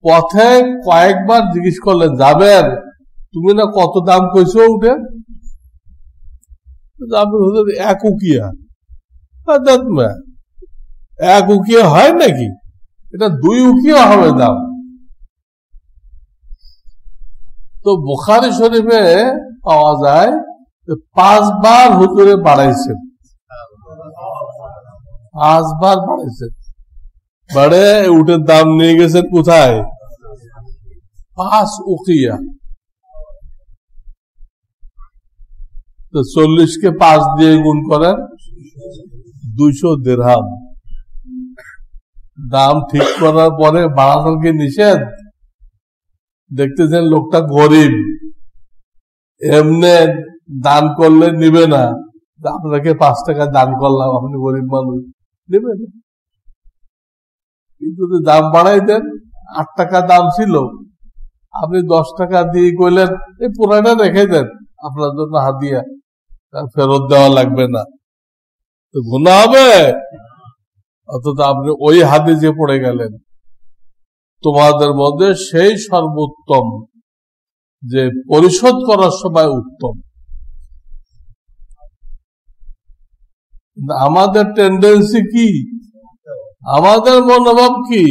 পথে কয়েকবার জিজ্ঞেস করলেন, যাবেন তুমি না কত দাম কইছো উঠে? যাবেন হুজুর 1 উকিয়া। এক উকিয়া হয় নাকি? এটা 2 উকিয়া হবে দাম। তো বুখারী শরীফে পাওয়া যায় 5 বার হুজুরে বাড়াইছেন, 5 বার বাড়াইছেন। বাড়ে উটের দাম নিয়ে গেছেন কোথায়? 5 উকিয়া। তো 40-কে 5 দিয়ে গুণ করেন, 200 দিরহাম। দাম ঠিক করার পরে বাড়ানোর কি নিষেধ? দেখতেছেন লোকটা গরিব, এমনি দান করলে নিবে না। আপনাকে 5 টাকা দান করলাম, আপনি গরিব মানুষ, নেবে না। কিন্তু দাম বাড়াই দেন, 8 টাকা দাম ছিল, আপনি 10 টাকা দিয়ে কইলেন এই পুরাটা রেখে দেন, আপনার জন্য হাদিয়া, ফেরত দেওয়া লাগবে না, তো গুনাহ হবে। অথচ আপনি ওই হাদিসে পড়ে গেলেন, তোমাদের মধ্যে সেই সর্বোত্তম যে পরিশোধ করার সময় উত্তম। আমাদের টেন্ডেন্সি কি, আমাদের মনোভাব কি?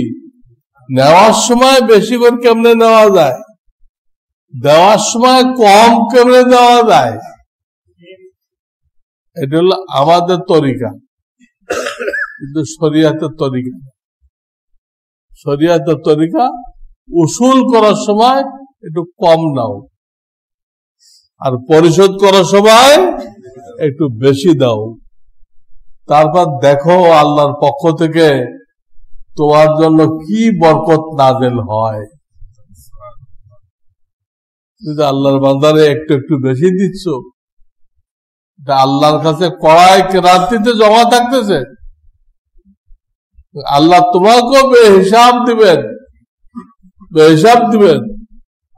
নেওয়ার সময় বেশি করে কেমনে নেওয়া যায়, দেওয়ার সময় কম কেমনে দেওয়া যায়, এটা হলো আমাদের তরিকা। কিন্তু শরিয়াতের তরিকা, শরিয়াতের তরিকা উসুল করার সময় একটু কম নাও, আর পরিশোধ করার সময় একটু বেশি দাও। তারপর দেখো আল্লাহর পক্ষ থেকে তোমার জন্য কি বরকত নাযিল হয়। যদি আল্লাহর বান্দারে একটু একটু বেশি দিচ্ছ, এটা আল্লাহর কাছে কড়াই ক্রান্তিতে জমা থাকতেছে। আল্লাহ তোমাকেও বেহিসাব দিবেন, বেহিসাব দিবেন।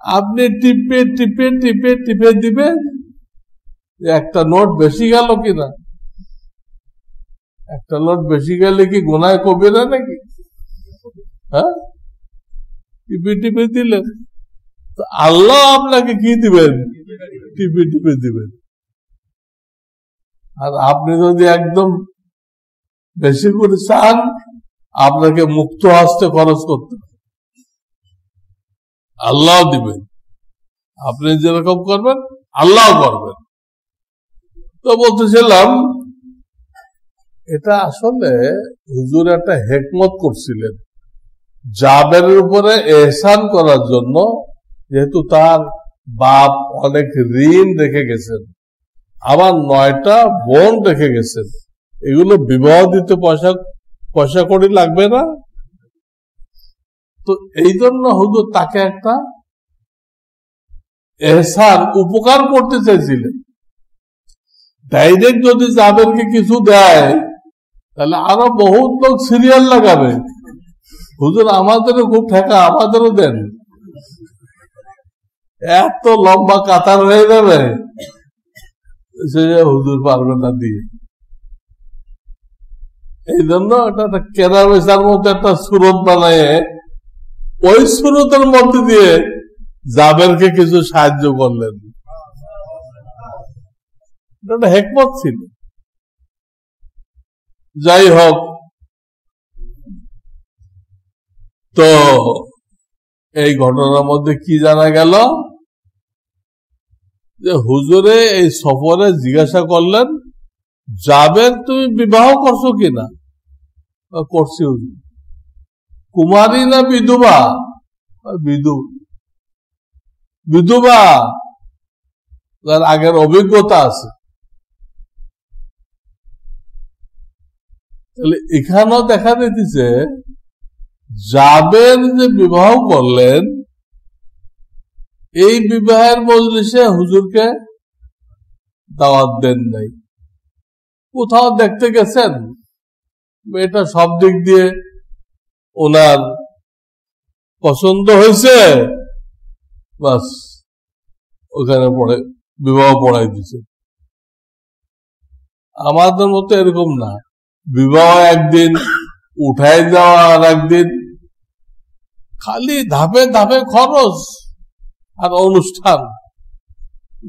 আপনি টিপে টিপে টিপে টিপে দিবেন একটা নোট বেশি গেল কিনা। একটা নোট বেশি গেলে কি গুনায় কবিরা নাকি? হ্যাঁ, টিপে টিপে দিলেন, আল্লাহ আপনাকে কি দিবেন? টিপে টিপে দিবেন। আর আপনি যদি একদম বেশি করে চান, আপনাকে মুক্ত হস্তে খরচ করতে হবে, আল্লাহ দিবেন। আপনি যেরকম করবেন আল্লাহ করবেন। তো বলতেছিলাম, এটা আসলে হুজুর একটা হিকমত করছিলেন জাবেরের উপরে এহসান করার জন্য। যেহেতু তার বাপ অনেক ঋণ রেখে গেছেন, আবার 9টা বোন রেখে গেছেন, এগুলো বিবাহ দিতে পয়সা কড়ি লাগবে না? তো এই জন্য হুজুর তাকে একটা এহসান, উপকার করতে চাইছিলেন। ডাইরেক্ট যদি জাবেরকে কিছু দেয় তাহলে আরো বহুত লোক সিরিয়াল লাগাবে, হুজুর আমাদেরও খুব ঠেকা, আমাদেরও দেন। এত লম্বা কাতার হয়ে যাবে, সে হুজুর পারবে না দিয়ে। এই জন্য এটা কেনা বেচার মধ্যে একটা সুরত বানায়, ওই সুরতের মধ্যে দিয়ে জাবেরকে কিছু সাহায্য করলেন। এটা হিকমত ছিল। যাই হোক, তো এই ঘটনার মধ্যে কি জানা গেল, যে হুজুরে এই সফরে জিজ্ঞাসা করলেন, জাবের তুমি বিবাহ করছো কিনা? করছি হুজুর। কুমারী না বিধবা? বিধবা, তার আগের অভিজ্ঞতা আছে। তাহলে এখানেও দেখা দিতেছে জাবের যে বিবাহ করলেন, এই বিবাহের মজলিসে হুজুরকে দাওয়াত দেন নাই। কোথাও দেখতে গেছেন, এটা সব দিক দিয়ে ওনার পছন্দ হয়েছে, বাস ওখানে বিবাহ পড়াই দিছে। আমাদের মতো এরকম না, বিবাহ একদিন, উঠাই দেওয়া আর একদিন, খালি ধাপে ধাপে খরচ আর অনুষ্ঠান।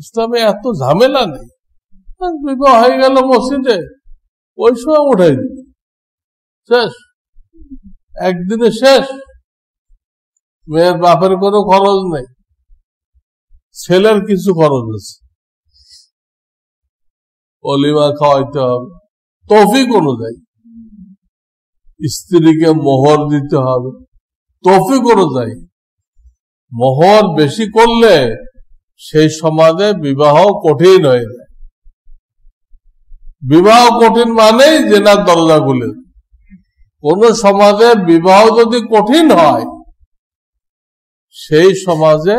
ইসলামে এত ঝামেলা নেই। বিবাহ হয়ে গেল মসজিদে, ওই সময় উঠাই দিল, শেষ, একদিনে শেষ। মেয়ের বাপের কোনো খরচ নেই, ছেলের কিছু খরচ আছে, অলিমা খাওয়াইতে হবে, তৌফিক অনুযায়ী স্ত্রীকে মোহর দিতে হবে, তৌফিক অনুযায়ী। মোহর বেশি করলে সেই সমাজে বিবাহ কঠিন হয়ে যায়। বিবাহ কঠিন মানেই জিনার দরজা খুলে। কোন সমাজে বিবাহ যদি কঠিন হয়, সেই সমাজে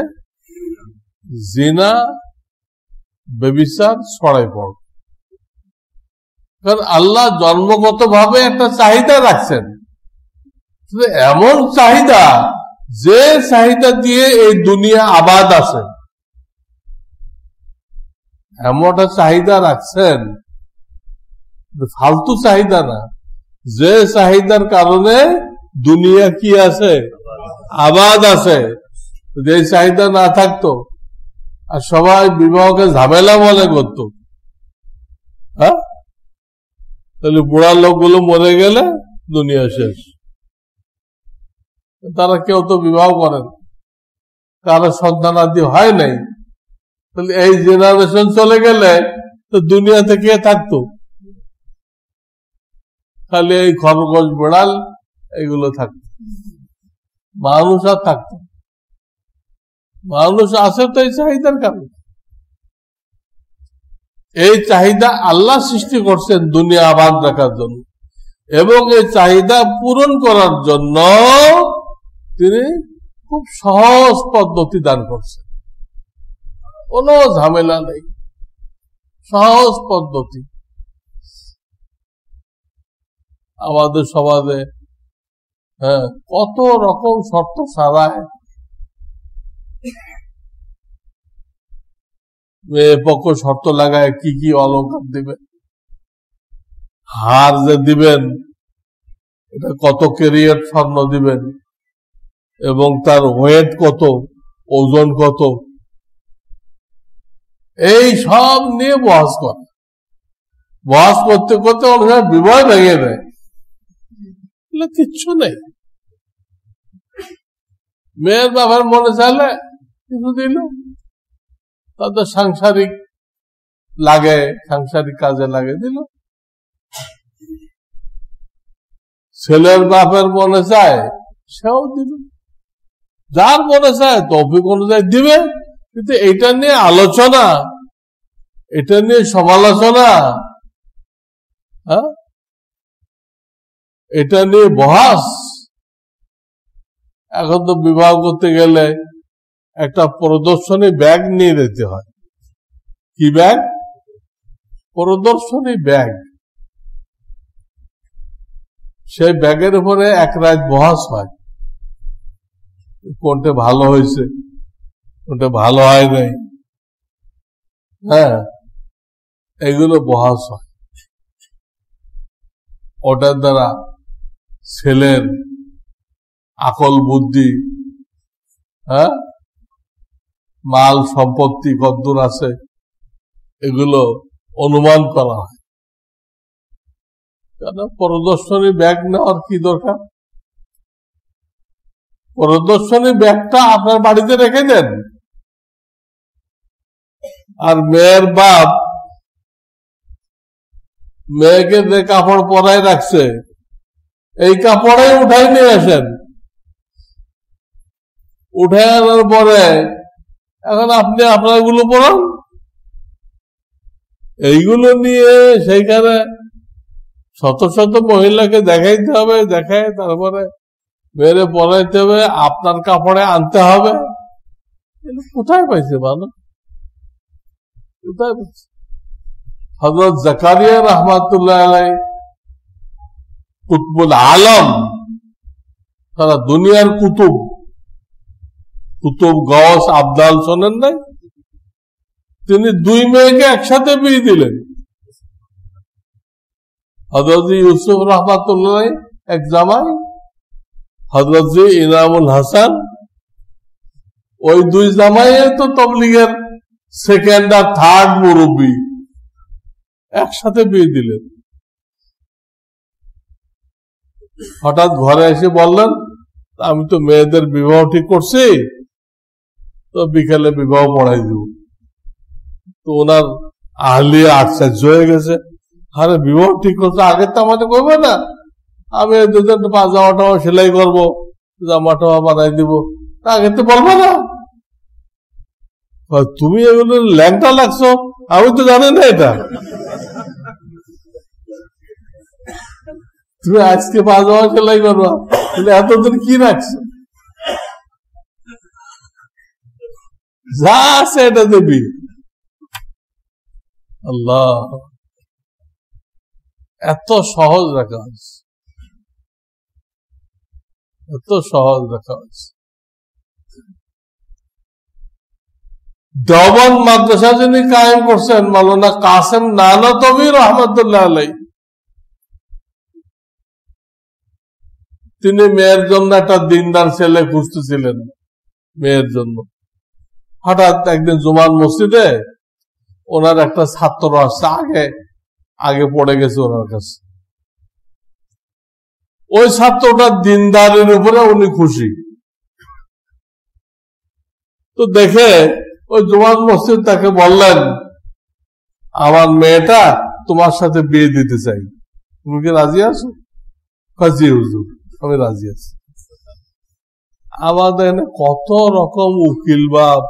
জিনা, ব্যভিচার ছড়াই পড়ে। কারণ আল্লাহ জন্মগত ভাবে একটা চাহিদা রাখছেন, এমন চাহিদা যে চাহিদা দিয়ে এই দুনিয়া আবাদ আছে, এমন একটা চাহিদা রাখছেন, ফালতু চাহিদা না, যে চাহিদার কারণে দুনিয়া কি আছে, আবাদ আছে। যে চাহিদা না থাকতো আর সবাই বিবাহকে ঝামেলা মনে করতো, হ্যাঁ, তাহলে বুড়া লোকগুলো মরে গেলে দুনিয়া শেষ। তারা কেউ তো বিবাহ করেন, কারো সন্তানাদি হয় নাই, তাহলে এই জেনারেশন চলে গেলে তো দুনিয়াতে কে থাকতো? খালি এই খরগোশ বিড়াল এগুলো থাকতো, মানুষ আর থাকতো। মানুষ আছে তো এই চাহিদার কারণে। এই চাহিদা আল্লাহ সৃষ্টি করছেন দুনিয়া আবাদ রাখার জন্য, এবং এই চাহিদা পূরণ করার জন্য তিনি খুব সহজ পদ্ধতি দান করছেন। কোনো ঝামেলা নেই, সহজ পদ্ধতি। আমাদের সমাজে কত রকম শর্ত সারায়, মেয়ে পক্ষ শর্ত লাগায় কি কি অলংকার দিবেন, হার যে দিবেন এটা কত ক্যারিয়ার স্বর্ণ দিবেন, এবং তার ওয়েট কত, ওজন কত, এই সব নিয়ে বহস করে। বহাস করতে করতে অনেক সময় বিবাহ ভেঙে দেয়, কিচ্ছু নেই। মেয়ের বাবার মনে চাইলে কিছু দিল, তাদের সাংসারিক লাগে, সাংসারিক কাজে লাগে দিল। ছেলের বাপের মনে চায় সেও দিল, যার মনে চায় তৌফিক অনুযায়ী দিবে। কিন্তু এটা নিয়ে আলোচনা, এটা নিয়ে সমালোচনা, এটা নিয়ে বহাস। এখন তো বিবাহ করতে গেলে একটা প্রদর্শনী ব্যাগ নিয়ে যেতে হয়। কি ব্যাগ? প্রদর্শনী ব্যাগ। সেই ব্যাগের উপরে এক রাত বহাস হয়, কোনটা ভালো হয়েছে, কোনটা ভালো হয় নাই, এগুলো বহাস হয়। ওটার দ্বারা ছেলের আকল বুদ্ধি, মাল সম্পত্তি কদ্দূর আছে, এগুলো অনুমান করা হয়। কেন প্রদর্শনী ব্যাগ নেওয়ার কি দরকার? প্রদর্শনী ব্যাগটা আপনার বাড়িতে রেখে দেন। আর মেয়ের বাপ মেয়েকে যে কাপড় পরায় রাখছে, এই কাপড়ে উঠাই নিয়ে আসেন। উঠে আনার পরে এখন আপনি আপনার গুলো পরান। এইগুলো নিয়ে সেইখানে শত শত মহিলাকে দেখাইতে হবে, দেখায় তারপরে মেরে পরাইতে হবে, আপনার কাপড়ে আনতে হবে। কোথায় পাইছে ভালো? কোথায় পাইছে? হযরত জাকারিয়া রাহমাতুল্লাহ আলাইহি কুতুবুল আলম, তারা দুনিয়ার কুতুব, কুতুব গওস আবদাল শোনেন নাই? তিনি দুই মেয়েকে একসাথে বিয়ে দিলেন। হযরত ইউসুফ রাহমাতুল্লাহ এক জামাই, হযরত ইনামুল হাসান, ওই দুই জামাই তো তাবলীগের সেকেন্ড আর থার্ড মুরব্বী, একসাথে বিয়ে দিলেন। হঠাৎ ঘরে এসে বললেন, আমি তো মেয়েদের বিবাহ ঠিক করছি, তো বিকেলে বিবাহ পড়াই দিব। তো ওনার আহলিয়া আশ্চর্য হয়ে গেছে, আরে বিবাহ ঠিক করছে, আগে তো আমাদের করবে না, আমি দুজন জামা টামা সেলাই করবো, জামা টামা বানাই দিব, আগে তো বলবো না। তুমি এগুলো ল্যাংটা লাগছো, আমি তো জানি না এটা। তুমি আজকে পাজামা সেলাই করবা, এতদিন কি রাখছো? যা আছে এটা দেবি। আল্লাহ, এত সহজ রাখা হয়েছে, এত সহজ রাখা হয়েছে। দেওবন্দ মাদ্রাসা যিনি কায়েম করছেন, মাওলানা কাসেম নানতভী রহমতুল্লাহ আলাইহি, তিনি মেয়ের জন্য একটা দিনদার ছেলে খুঁজতেছিলেন, মেয়ের জন্য। হঠাৎ একদিন জুমার মসজিদে ওনার একটা ছাত্র আসছে, আগে পড়ে গেছে ওনার কাছে। ওই ছাত্রটার দিনদারের উপরে উনি খুশি। তো দেখে ওই জুমার মসজিদ তাকে বললেন, আমার মেয়েটা তোমার সাথে বিয়ে দিতে চাই, তুমি কি রাজি আছো? জি হুজুর, আমি রাজি আছি। আমাদের কত রকম উকিল বাপ,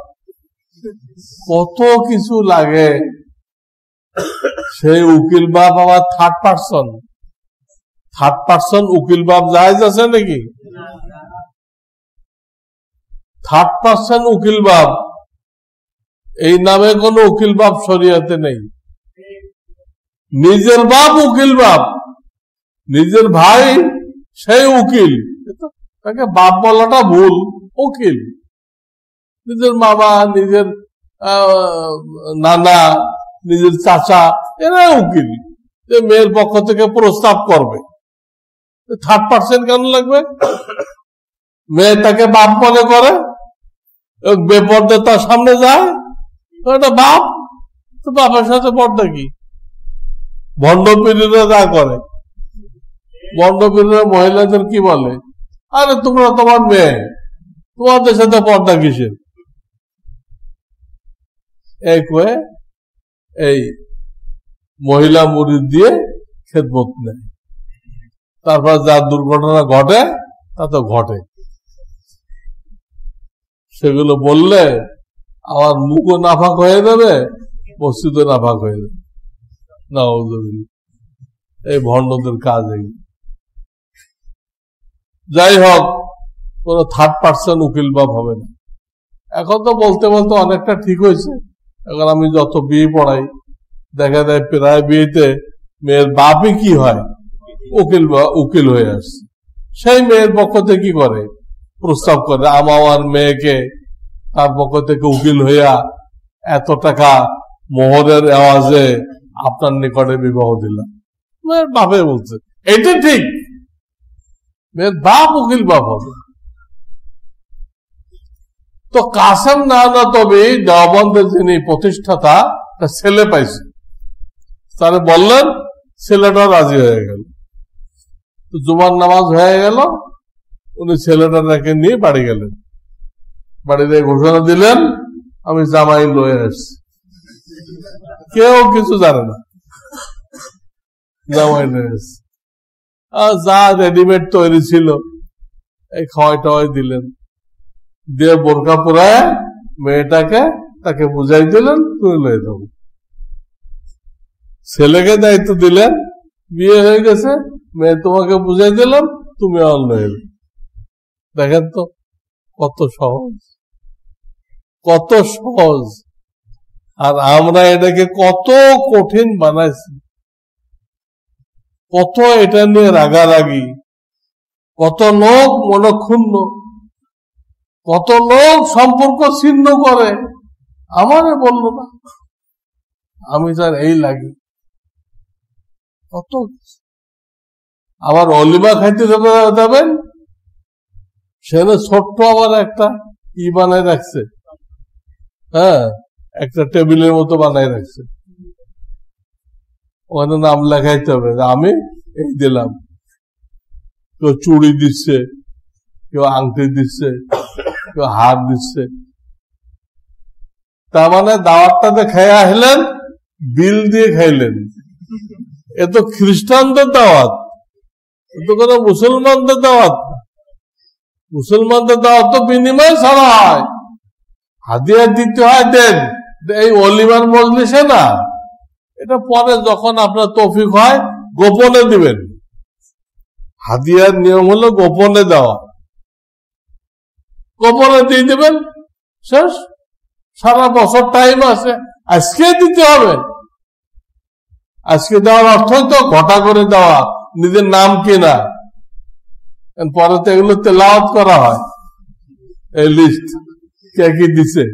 কত কিছু লাগে। সেই উকিল বাপ আবার থার্ড পার্সন উকিল বাপ জায়েজ আছে নাকি? থার্ড পার্সন উকিল বাপ, এই নামে কোন উকিল বাপ শরিয়াতে নেই। নিজের বাপ উকিল বাপ, নিজের ভাই সেই উকিল, তাকে বাপ বলাটা ভুল, উকিল। নিজের মামা, নিজের নানা, নিজের চাচা, এরা উকিল। মেয়ের পক্ষ থেকে প্রস্তাব করবে, থার্ড পার্সন কেন লাগবে? মেয়ে তাকে বাপ মনে করে, বেপর্দা তার সামনে যায়, এটা বাপ, তো বাপের সাথে পর্দা কি? ভণ্ডপীরেরা যা করে, ভণ্ডপীরেরা মহিলাদের কি বলে, আরে তোমরা তোমার মেয়ে, তোমাদের সাথে পর্দা কিসের, এই মহিলা মুরিদ দিয়ে খেদমত নেয়। তারপর যা দুর্ঘটনা ঘটে তা তো ঘটে, সেগুলো বললে আমার মুখও নাফাক হয়ে যাবে, মসজিদও নাফাক হয়ে যাবে। নাউযুবিল্লাহ, এই ভণ্ডদের কাজ এই। যাই হোক, কোন থার্ড পার্সন উকিল বাপ হবে না। এখন তো বলতে বলতে অনেকটা ঠিক হয়েছে। এখন আমি যত বিয়ে পড়াই দেখা যায় প্রায় বিয়েতে মেয়ের বাপই কি হয়, উকিল হয়ে আসছে। সেই মেয়ের পক্ষ থেকে কি করে, প্রস্তাব করে আমার মেয়েকে তার পক্ষ থেকে উকিল হইয়া এত টাকা মোহরের আওয়াজে আপনার নিকটে বিবাহ দিলাম। মেয়ের বাপে বলছে, এটা ঠিক, মেয়ের বাপ উকিল বাপ হবে। তো কাসেম নানতবী দেওবন্দের যিনি প্রতিষ্ঠাতা, ছেলে পাইছে, তারে বললেন, ছেলেটা রাজি হয়ে গেল। তো জুমার নামাজ হয়ে গেল, উনি ছেলেটাকে নিয়ে বাড়ি গেলেন। বাড়িতে ঘোষণা দিলেন, আমি জামাই লয়ে আসছি। কেউ কিছু জানে না, জামাই লয়ে আসছি। যা রেডিমেড তৈরি ছিল এই খাওয়াই টাওয়াই দিলেন, দিয়ে বোরকা পরায় মেয়েটাকে তাকে বুঝাই দিলেন, তুমি লয়ে যাবো। ছেলেকে দায়িত্ব দিলেন, বিয়ে হয়ে গেছে, মেয়ে তোমাকে বুঝাই দিলাম, তুমি আর লয়ে যাবে। দেখেন তো কত সহজ, কত সহজ। আর আমরা এটাকে কত কঠিন বানাইছি, কত এটা নিয়ে রাগারাগি, কত লোক মনক্ষুণ্ণ, কত লোক সম্পর্ক ছিন্ন করে। আমারে বলল না, আমি তার এই লাগি কত। আবার অলিমা খাইতে যাবেন, সেখানে ছোট্ট আবার একটা বানায় রাখছে, হ্যাঁ, একটা টেবিলের মতো বানায় রাখছে, ওখানে নাম লেখাইতে হবে, আমি এই দিলাম। কেউ চুড়ি দিচ্ছে, কেউ আংটি দিচ্ছে, কেউ হার দিচ্ছে। তার মানে দাওয়াতটাতে খেয়ে আসলেন, বিল দিয়ে খাইলেন। এ তো খ্রিস্টানদের দাওয়াত, এ তো কোনো মুসলমানদের দাওয়াত না। মুসলমানদের দাওয়াত তো বিনিময় ছাড়া হয়, হাদিয়া দিতে হয়, দেন। এই অলিমার মজলিসে না, এটা পরে যখন আপনার তৌফিক হয় গোপনে দিবেন। হাদিয়ার নিয়ম হলো গোপনে দেওয়া, গোপনে দিয়ে দেবেন, শেষ। সারা বছর টাইম আছে, আজকে দিতে হবে। আজকে দেওয়ার অর্থই তো ঘটা করে দেওয়া, নিজের নাম কিনা। পরে তো এগুলো তেলাওয়াত করা হয়, এই লিস্ট কে কি দিছে,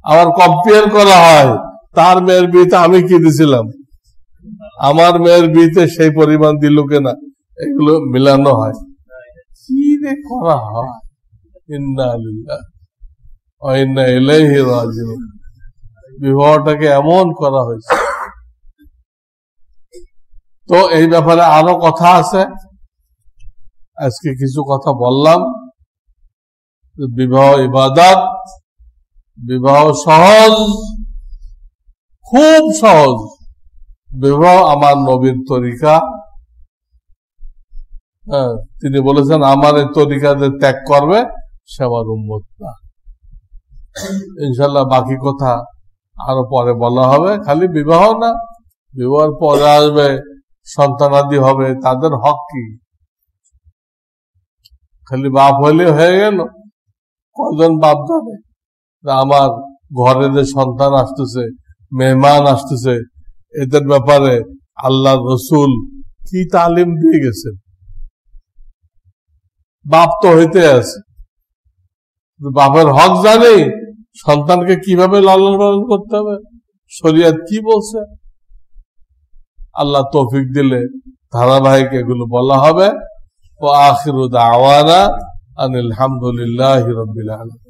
আবার কম্পেয়ার করা হয়, তার মেয়ের বিয়েতে আমি কি দিছিলাম, আমার মেয়ের বিয়েতে সেই পরিমাণ দিল কিনা, এগুলো মিলানো হয়। কি রে করা হয়, ইন্না লিল্লাহ ওয়া ইন্না ইলাইহি রাজিউন। বিবাহটাকে এমন করা হয়েছে। তো এই ব্যাপারে আরো কথা আছে, আজকে কিছু কথা বললাম। বিবাহ ইবাদত, বিবাহ সহজ, খুব সহজ। বিবাহ আমার নবীর তরিকা, তিনি বলেছেন আমার এই তরিকাতে ত্যাগ করবে সে আমার উম্মত না। ইনশাল্লাহ বাকি কথা আরো পরে বলা হবে। খালি বিবাহ না, বিবাহের পরে আসবে সন্তানাদি হবে, তাদের হক কি? খালি বাপ হইলে হয়ে গেল? কয়জন বাপ যাবে আমার ঘরে যে সন্তান আসতেছে, মেহমান আসতেছে, এদের ব্যাপারে আল্লাহ রসুল কি তালিম দিয়ে গেছেন? বাপ তো হইতে আছে, বাপের হক জানে, সন্তানকে কিভাবে লালন পালন করতে হবে, শরিয়ত কি বলছে। আল্লাহ তৌফিক দিলে ধারাবাহিক এগুলো বলা হবে। ওয়া আখিরু দাওয়ানা আনিল হামদুলিল্লাহি রাব্বিল আলামিন।